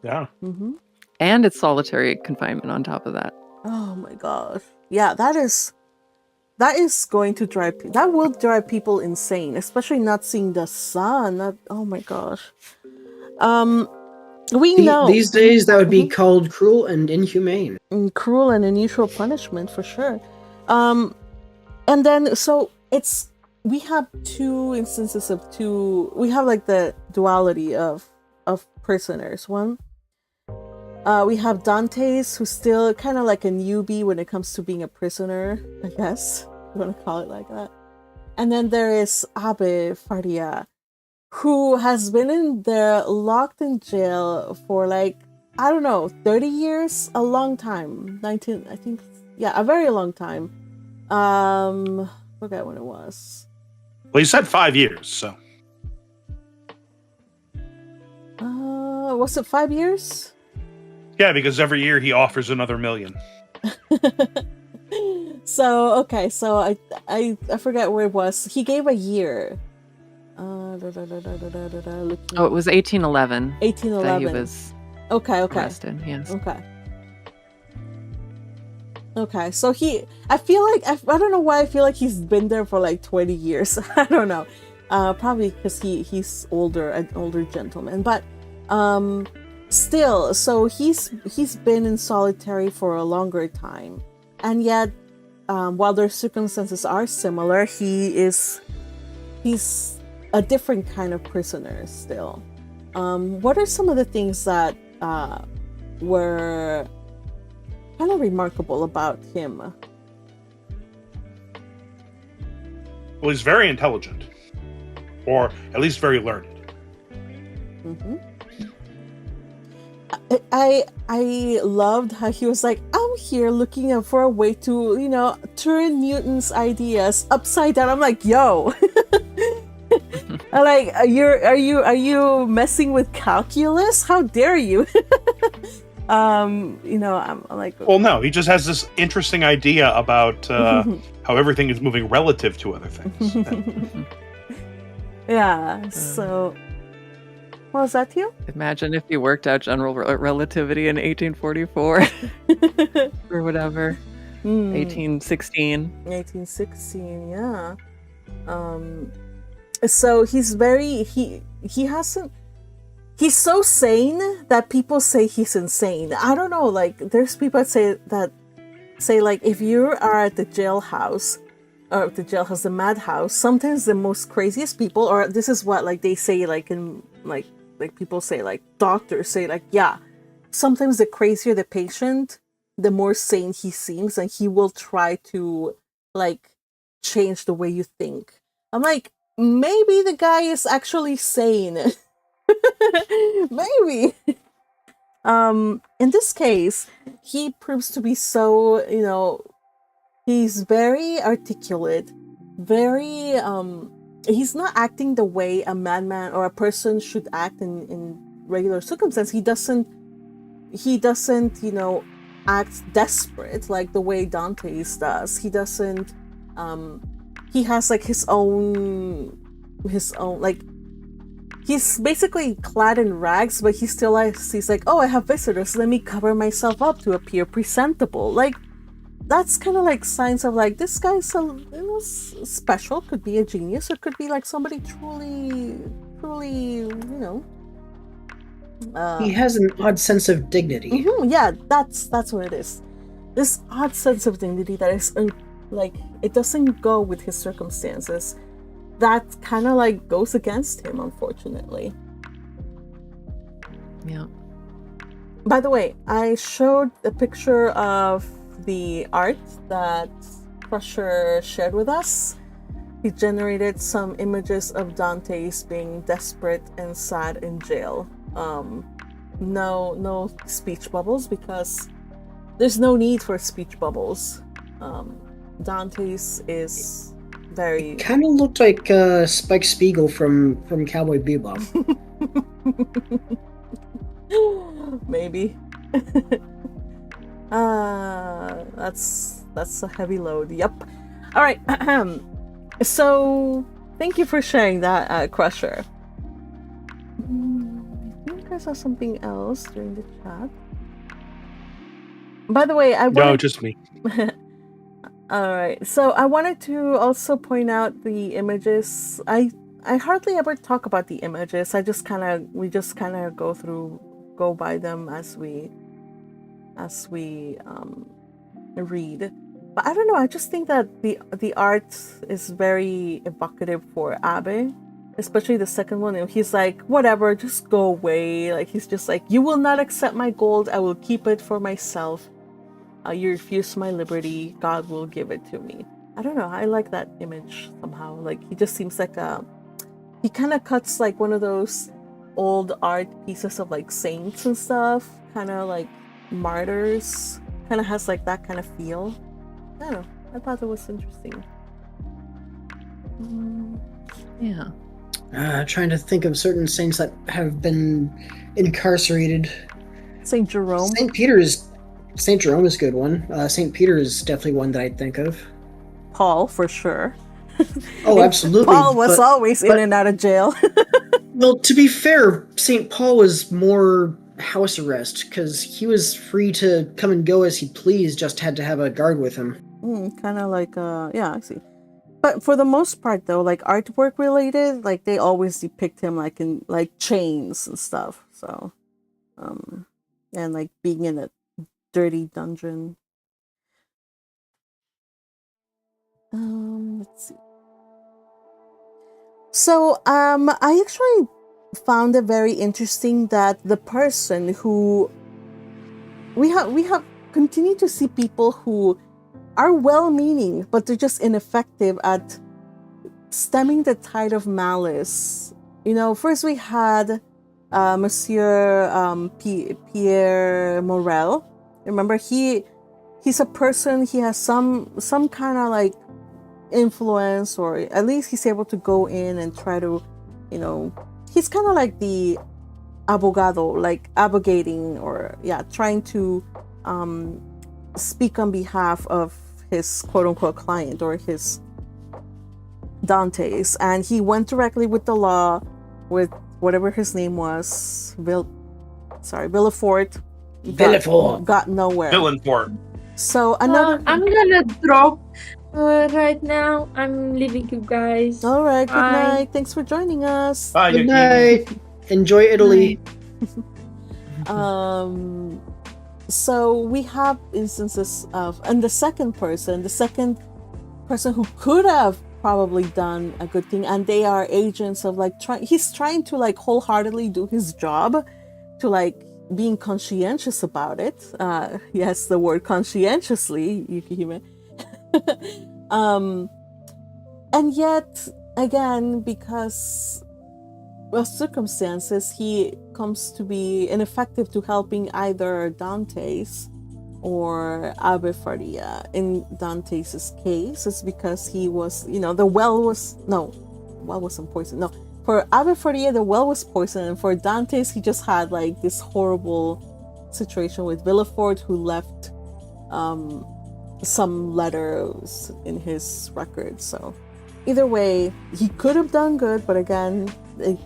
Yeah. Mm-hmm. And it's solitary confinement on top of that. Oh my gosh. Yeah, that is going to that will drive people insane, especially not seeing the sun. Oh my gosh. We know These days, that would be called cruel and inhumane. cruel and unusual punishment for sure. And then so we have two instances of we have like the duality of prisoners. One, we have Dantès, who's still kind of like a newbie when it comes to being a prisoner, I guess you want to call it like that. And then there is Abbe Faria, who has been in there locked in jail for like, I don't know, 30 years, a long time. 19, I think, yeah, a very long time. Forget when it was. Well, you said 5 years, so. Was it 5 years? Yeah, because every year he offers another million. So okay, so I forget where it was. He gave a year. Oh, it was 1811. 1811. That he was okay. arrested. Yes. Okay, so I feel like, I don't know why I feel like he's been there for like 20 years. I don't know. Probably because he's an older gentleman. But still, so he's been in solitary for a longer time. And yet, while their circumstances are similar, he's a different kind of prisoner still. What are some of the things that were kind of remarkable about him? Well, he's very intelligent, or at least very learned. Mm-hmm. I loved how he was like, I'm here looking for a way to, turn Newton's ideas upside down. I'm like, yo. I'm like, are you messing with calculus? How dare you? I'm like, Well, no, he just has this interesting idea about how everything is moving relative to other things. Yeah. So, was that you? Imagine if he worked out general relativity in 1844 or whatever. 1816. 1816. Yeah. So he's he's so sane that people say he's insane. I don't know, like there's people that say like if you are at the jailhouse, the madhouse, sometimes the most craziest people, or this is what like they say like in like people say, like doctors say, like, yeah, sometimes the crazier the patient, the more sane he seems, and he will try to like change the way you think. I'm like, maybe the guy is actually sane. Maybe. In this case, he proves to be so, he's very articulate, very he's not acting the way a madman or a person should act in regular circumstances. He doesn't, act desperate like the way Dantès does. He doesn't he has like his own like, he's basically clad in rags, but he's like, oh, I have visitors, let me cover myself up to appear presentable. Like, that's kind of like signs of like, this guy's special, could be a genius, or could be like somebody truly, he has an odd sense of dignity. Yeah, that's what it is. This odd sense of dignity that is like, it doesn't go with his circumstances. That kind of like goes against him, unfortunately. Yeah. By the way, I showed a picture of the art that Crusher shared with us. He generated some images of Dantès being desperate and sad in jail. No speech bubbles, because there's no need for speech bubbles. Dantès is very... Kind of looked like Spike Spiegel from Cowboy Bebop. Maybe. That's a heavy load. Yep. All right. So, thank you for sharing that, Crusher. I think I saw something else during the chat. By the way, I No, wanted... just me. All right. So I wanted to also point out the images. I hardly ever talk about the images. We just kind of go by them as we read. But I don't know. I just think that the art is very evocative for Abe, especially the second one. And he's like, whatever, just go away. Like he's just like, you will not accept my gold. I will keep it for myself. You refuse my liberty, God will give it to me. I don't know. I like that image somehow. Like he just seems like he kind of cuts like one of those old art pieces of like saints and stuff, kind of like martyrs. Kind of has like that kind of feel. I don't know. I thought it was interesting. Yeah. Trying to think of certain saints that have been incarcerated. Saint Jerome. Saint Jerome is a good one. Saint Peter is definitely one that I'd think of. Paul, for sure. Oh, absolutely. Paul was always in and out of jail. Well, to be fair, Saint Paul was more house arrest because he was free to come and go as he pleased. Just had to have a guard with him. Kind of like yeah, I see. But for the most part, though, like artwork related, like they always depict him like in like chains and stuff. So, and like being in a dirty dungeon. Let's see. So, I actually found it very interesting that the person who we have continued to see people who are well-meaning, but they're just ineffective at stemming the tide of malice. You know, first we had Monsieur Pierre Morel. Remember, he's a person. He has some kind of like influence, or at least he's able to go in and try to, you know, he's kind of like the abogado, like abogating, or yeah, trying to speak on behalf of his quote-unquote client or his Dantès, and he went directly with the law, with whatever his name was, Villefort. Got nowhere. Villanfort. So another. I'm gonna drop right now. I'm leaving you guys. All right. Good Bye. night. Thanks for joining us. Bye, Good Yuki. night. Enjoy Italy. So we have instances of, and the second person who could have probably done a good thing, and they are agents of like he's trying to like wholeheartedly do his job, to like being conscientious about it. Yes, the word conscientiously, Yukihime. And yet again, because of circumstances, he comes to be ineffective to helping either Dantès or Abe Faria. In Dantès' case, it's because he was, you know, the well wasn't poisoned. No, for Abe Faria, the well was poisoned, and for Dantès, he just had like this horrible situation with Villefort, who left some letters in his record. So either way, he could have done good, but again, it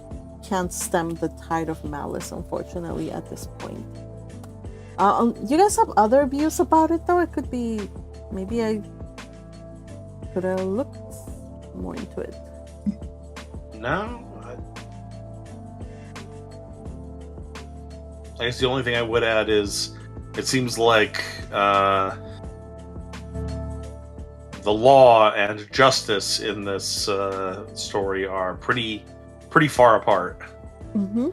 can't stem the tide of malice, unfortunately, at this point. You guys have other views about it, though? It could be, maybe I could have looked more into it. No. I guess the only thing I would add is it seems like the law and justice in this story are pretty far apart. Mm-hmm.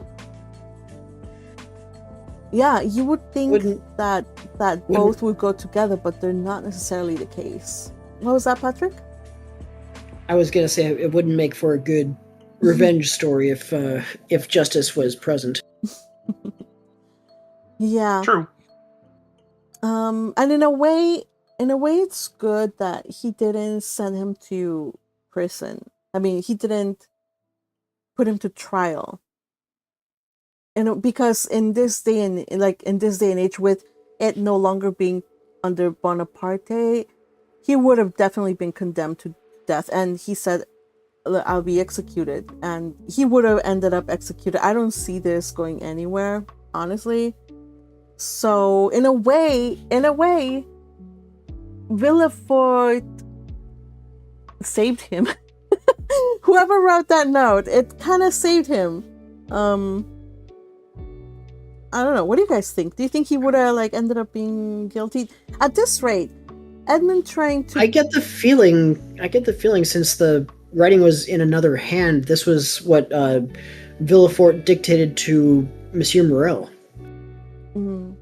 Yeah, you would think that both would go together, but they're not necessarily the case. What was that, Patrick? I was gonna say it wouldn't make for a good revenge story if justice was present. Yeah. True. And in a way, it's good that he didn't send him to prison. I mean, he didn't put him to trial. And because in this day and age, with it no longer being under Bonaparte, he would have definitely been condemned death, and he said, I'll be executed, and he would have ended up executed. I don't see this going anywhere, honestly. So in a way, Villefort saved him. Whoever wrote that note, it kind of saved him. I don't know. What do you guys think? Do you think he would have like ended up being guilty at this rate? Edmond trying to. I get the feeling since the writing was in another hand, this was what Villefort dictated to Monsieur Morel. Mm.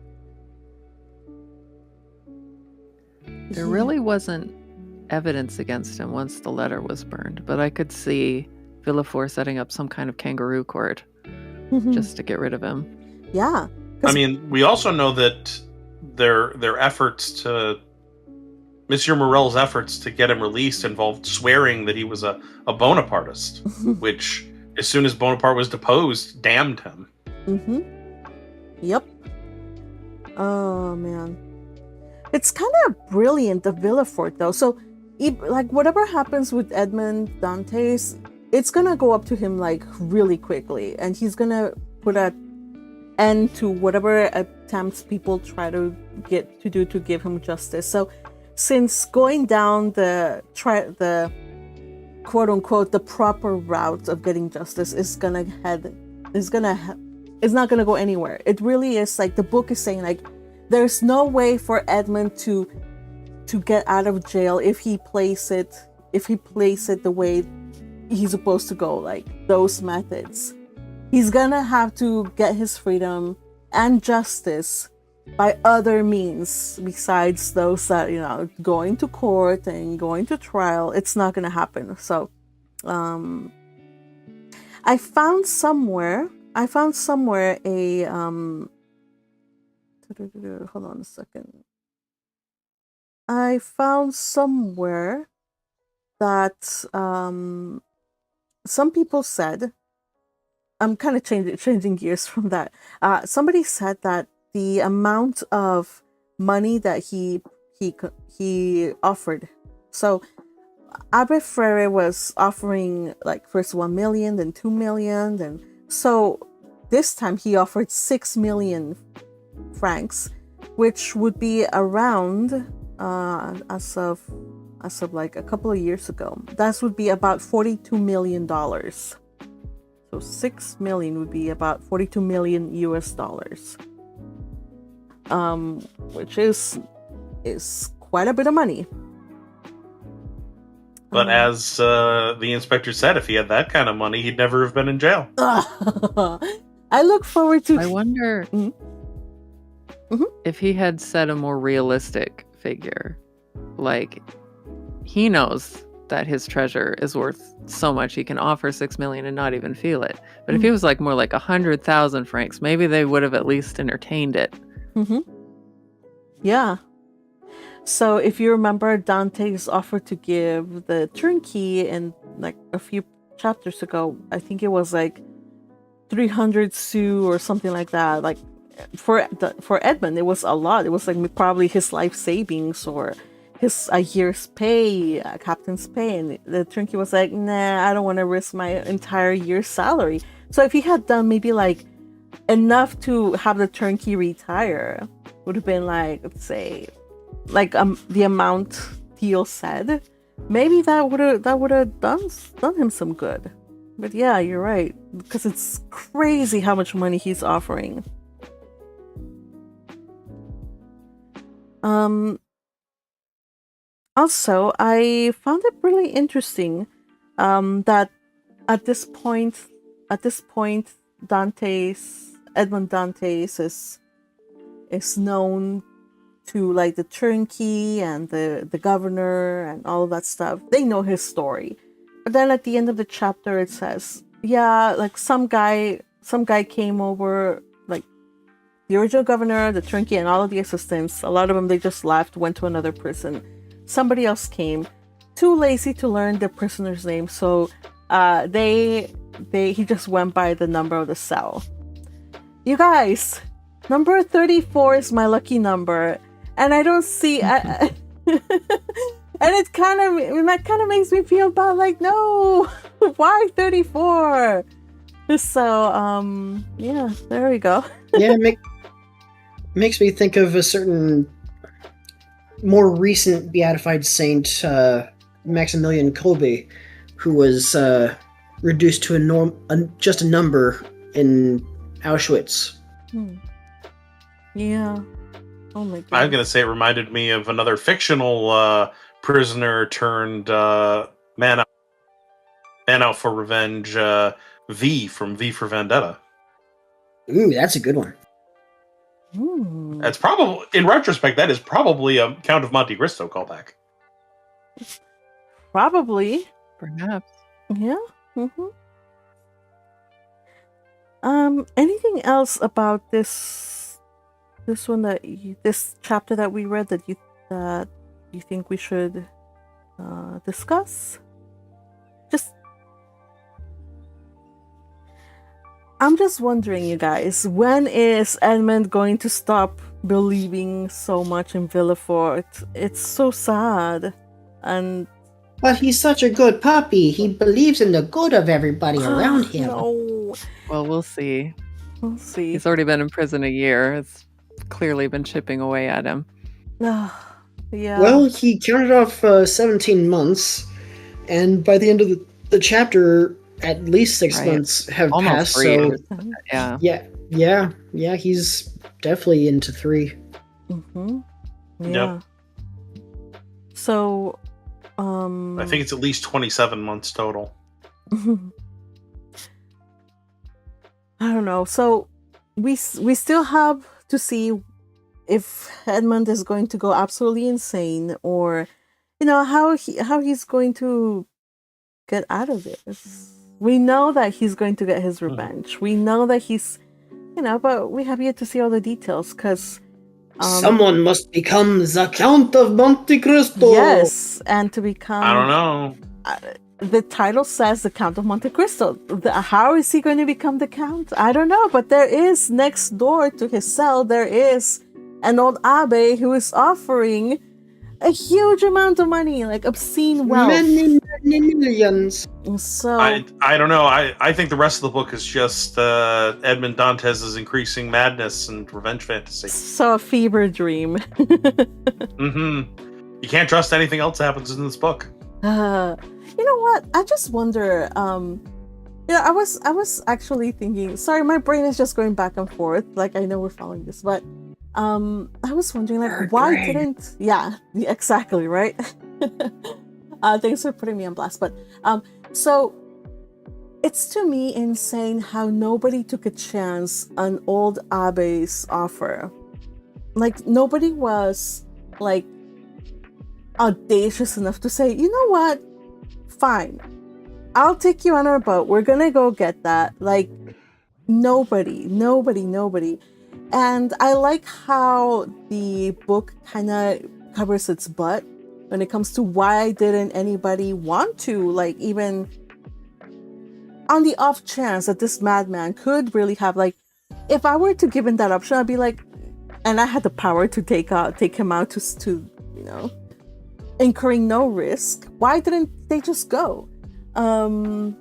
There really wasn't evidence against him once the letter was burned, but I could see Villefort setting up some kind of kangaroo court just to get rid of him. Yeah. I mean, we also know that their efforts to Monsieur Morel's efforts to get him released involved swearing that he was a Bonapartist, which, as soon as Bonaparte was deposed, damned him. Mm-hmm. Yep. Oh, man. It's kind of brilliant, the Villefort, though. So, like, whatever happens with Edmond Dantès, it's going to go up to him, like, really quickly. And he's going to put an end to whatever attempts people try to get to do to give him justice. So, since going down the quote unquote the proper route of getting justice is not gonna go anywhere. It really is like the book is saying, like, there's no way for Edmond to get out of jail if he plays it the way he's supposed to go, like those methods. He's gonna have to get his freedom and justice by other means besides those that, going to court and going to trial. It's not going to happen. So I found somewhere a hold on a second. I found somewhere that some people said, I'm kind of changing gears from that. Somebody said that the amount of money that he offered. So Abbe Frere was offering like first 1 million, then 2 million, then so this time he offered 6 million francs, which would be around as of like a couple of years ago. That would be about $42 million. So 6 million would be about 42 million US dollars. Which is quite a bit of money. But as the inspector said, if he had that kind of money, he'd never have been in jail. I look forward to. I wonder if he had set a more realistic figure. Like, he knows that his treasure is worth so much he can offer 6 million and not even feel it. But if he was like more like 100,000 francs, maybe they would have at least entertained it. Mm-hmm. Yeah. So if you remember, Dantès offered to give the turnkey in like a few chapters ago. I think it was like 300 sous or something like that. Like for Edmond, it was a lot. It was like probably his life savings or a year's pay, captain's pay. And the turnkey was like, nah, I don't want to risk my entire year's salary. So if he had done maybe like enough to have the turnkey retire, would have been like, let's say, like the amount Thiel said, maybe that would have done him some good. But yeah, you're right, because it's crazy how much money he's offering. Also, I found it really interesting that at this point, Edmond Dantès is known to like the turnkey and the governor and all of that stuff. They know his story. But then at the end of the chapter it says, yeah, like some guy came over, like the original governor, the turnkey, and all of the assistants. A lot of them, they just left, went to another prison. Somebody else came, too lazy to learn the prisoner's name, so he just went by the number of the cell. You guys, number 34 is my lucky number, and I don't see and And that kind of makes me feel bad. Like, no, why 34? So, yeah, there we go. Yeah, makes me think of a certain more recent beatified saint, Maximilian Kolbe, who was reduced to just a number in Auschwitz. Yeah. Oh my god. I'm gonna say it reminded me of another fictional prisoner turned man out for revenge. V from V for Vendetta. Ooh, that's a good one. That's probably, in retrospect, that is probably a Count of Monte Cristo callback. Probably. Perhaps. Yeah. Anything else about this one this chapter that we read that you think we should discuss? I'm just wondering, you guys, when is Edmond going to stop believing so much in Villefort? It's so sad. And But he's such a good puppy. He believes in the good of everybody around him. No. Well, we'll see. We'll see. He's already been in prison a year. It's clearly been chipping away at him. Yeah. Well, he counted off 17 months, and by the end of the chapter, at least 6 months have Almost passed. 3 So, years. yeah, he's definitely into 3. Yeah. Yep. So, I think it's at least 27 months total. I don't know. So we still have to see if Edmond is going to go absolutely insane, or how he's going to get out of this. We know that he's going to get his revenge. We know that he's, but we have yet to see all the details because someone must become the Count of Monte Cristo. Yes, and to become. I don't know. The title says the Count of Monte Cristo. How is he going to become the Count? I don't know, but there is next door to his cell, there is an old abbé who is offering a huge amount of money, like obscene wealth. Many millions. So I don't know. I think the rest of the book is just Edmond Dantès' increasing madness and revenge fantasy. So a fever dream. You can't trust anything else that happens in this book. You know what? I just wonder. I was actually thinking. Sorry, my brain is just going back and forth. Like, I know we're following this, but I was wondering, like, why didn't? Yeah, exactly, right. Thanks for putting me on blast. But so it's to me insane how nobody took a chance on old Abe's offer. Like, nobody was like audacious enough to say, you know what? Fine, I'll take you on our boat. We're gonna go get that. Like, nobody. And I like how the book kind of covers its butt when it comes to why didn't anybody want to, like, even on the off chance that this madman could really have, like, if I were to give him that option, I'd be like, and I had the power to take him out to incurring no risk, why didn't they just go? And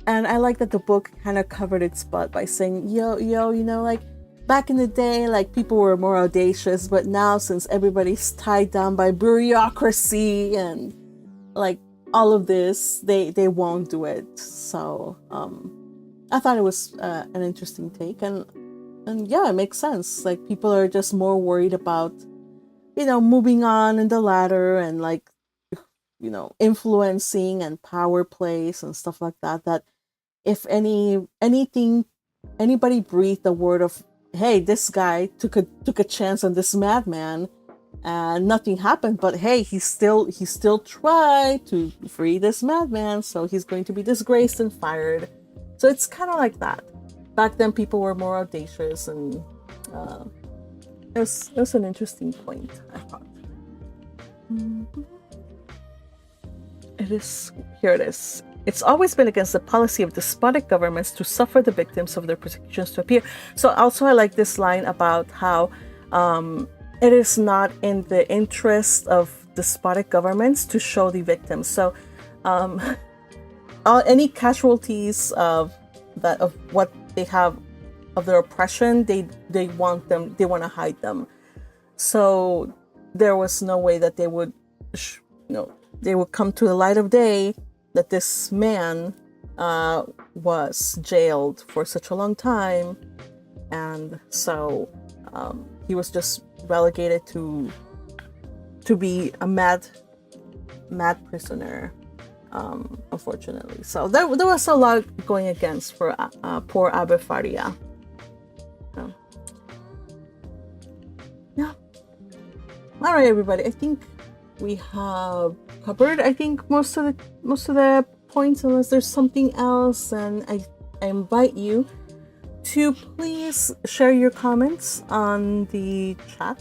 I like that the book kind of covered its butt by saying, yo, like, back in the day, like, people were more audacious, but now, since everybody's tied down by bureaucracy and, like, all of this, they won't do it. So I thought it was an interesting take, and yeah, it makes sense. Like, people are just more worried about moving on in the ladder and, like, influencing and power plays and stuff like that, that if anybody breathed a word of, hey, this guy took a chance on this madman and nothing happened, but hey, he still tried to free this madman, so he's going to be disgraced and fired. So it's kind of like that. Back then, people were more audacious, and it was an interesting point, I thought. Here it is. It's always been against the policy of despotic governments to suffer the victims of their persecutions to appear. So also I like this line about how it is not in the interest of despotic governments to show the victims. So any casualties of what they have of their oppression, they want to hide them. So there was no way that they would they would come to the light of day that this man was jailed for such a long time, and so he was just relegated to be a mad prisoner, unfortunately. So there was a lot going against for poor Abbe Faria. So, yeah. All right, everybody. I think we have covered, I think, most of the points, unless there's something else. And I invite you to please share your comments on the chat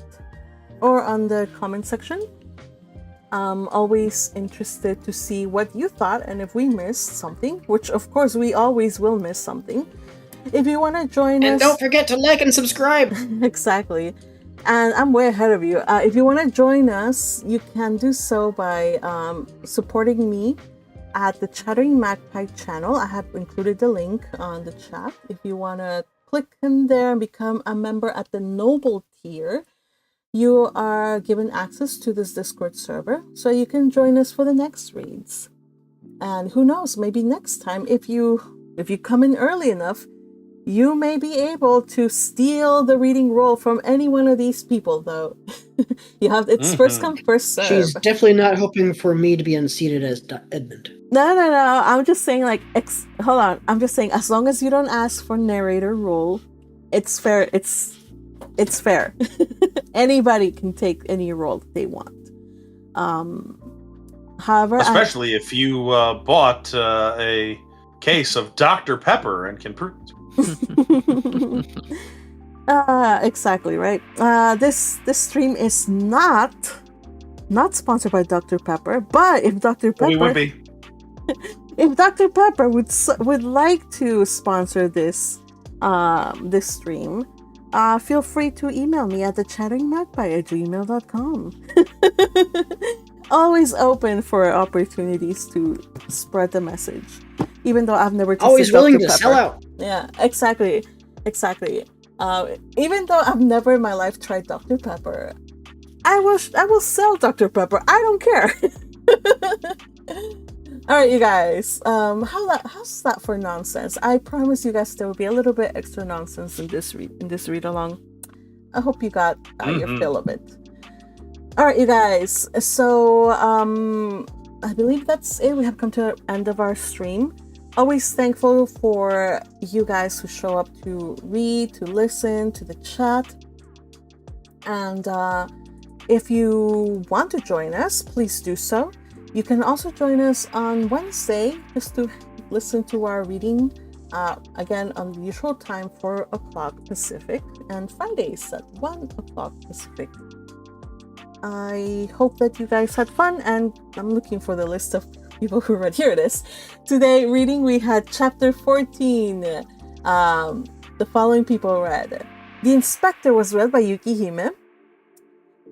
or on the comment section. I'm always interested to see what you thought and if we missed something, which of course we always will miss something. If you want to join us... And don't forget to like and subscribe! Exactly. And I'm way ahead of you. If you want to join us, you can do so by supporting me at the Chattering Magpie channel. I have included the link on the chat. If you want to click in there and become a member at the Noble tier, you are given access to this Discord server, so you can join us for the next reads. And who knows, maybe next time, if you come in early enough, you may be able to steal the reading role from any one of these people, though. It's first come, first serve. She's definitely not hoping for me to be unseated as Edmond. No. I'm just saying, hold on. I'm just saying, as long as you don't ask for narrator role, it's fair. It's fair. Anybody can take any role that they want. However, especially if you bought a case of Dr. Pepper and can prove it. Exactly right. This stream is not sponsored by Dr. Pepper, but if Dr. Pepper, we would be. If Dr. Pepper would like to sponsor this stream, feel free to email me at thechatteringmagpie@gmail.com. Always open for opportunities to spread the message, even though I've never tasted always willing Dr. to Pepper. sell out. Yeah, exactly. Even though I've never in my life tried Dr. Pepper, I will sell Dr. Pepper. I don't care. All right, you guys. How's that for nonsense? I promise you guys there will be a little bit extra nonsense in this read along. I hope you got your fill of it. All right, you guys. So I believe that's it. We have come to the end of our stream. Always thankful for you guys who show up to read, to listen, to the chat. And if you want to join us, please do so. You can also join us on Wednesday just to listen to our reading, again, on the usual time, 4 o'clock Pacific, and Fridays at 1 o'clock Pacific. I hope that you guys had fun, and I'm looking for the list of people who read. Here it is. Today reading, we had chapter 14. The following people read. The Inspector was read by Yukihime.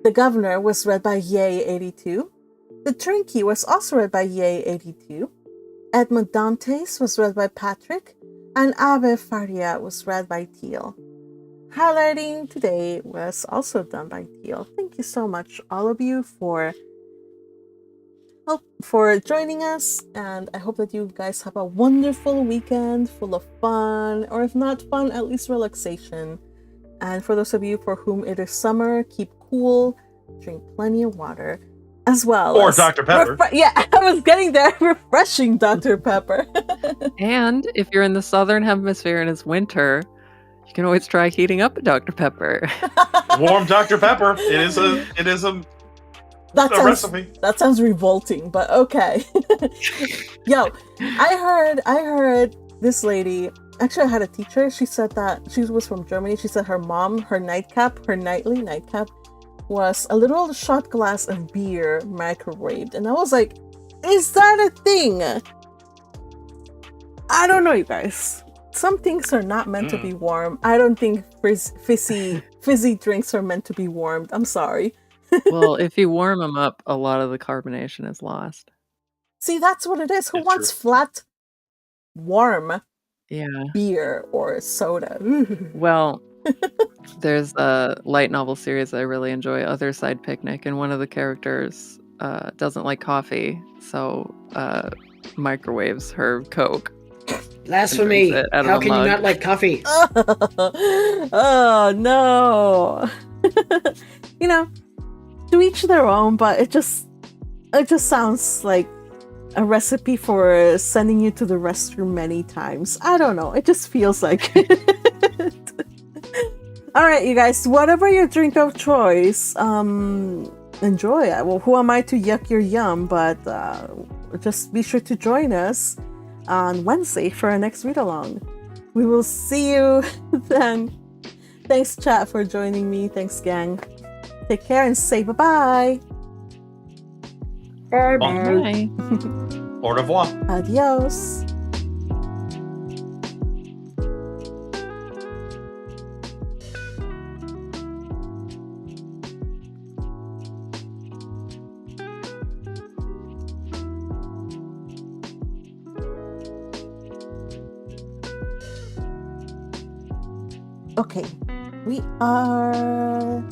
The Governor was read by Yay82. The Turnkey was also read by Yay82. Edmond Dantès was read by Patrick. And Abbe Faria was read by Teal. Highlighting today was also done by Teal. Thank you so much, all of you, for joining us, and I hope that you guys have a wonderful weekend full of fun, or if not fun, at least relaxation. And for those of you for whom it is summer, keep cool, drink plenty of water, as well or as Dr. Pepper. Yeah, I was getting there. Refreshing Dr. Pepper. And if you're in the southern hemisphere and it's winter, you can always try heating up a Dr. Pepper. Warm Dr. Pepper. It is a recipe. That sounds revolting, but okay. Yo, I heard this lady. Actually, I had a teacher. She said that she was from Germany. She said her mom, her nightly nightcap, was a little shot glass of beer microwaved, and I was like, "Is that a thing?" I don't know, you guys. Some things are not meant to be warm. I don't think fizzy drinks are meant to be warmed. I'm sorry. Well, if you warm them up, a lot of the carbonation is lost. See, that's what it is. Who It's wants true. flat, warm Yeah. beer or soda? Well, there's a light novel series I really enjoy, Other Side Picnic, and one of the characters doesn't like coffee, so microwaves her Coke. Blasphemy! Drinks it out of How a can you mug. not like coffee? Oh no. You know, to each their own, but it just sounds like a recipe for sending you to the restroom many times. I don't know. It just feels like it. All right, you guys, whatever your drink of choice, enjoy. Well, who am I to yuck your yum? But just be sure to join us on Wednesday for our next read along. We will see you then. Thanks, chat, for joining me. Thanks, gang. Take care and say bye-bye. Bye Bye. Au revoir. Adios. Okay, we are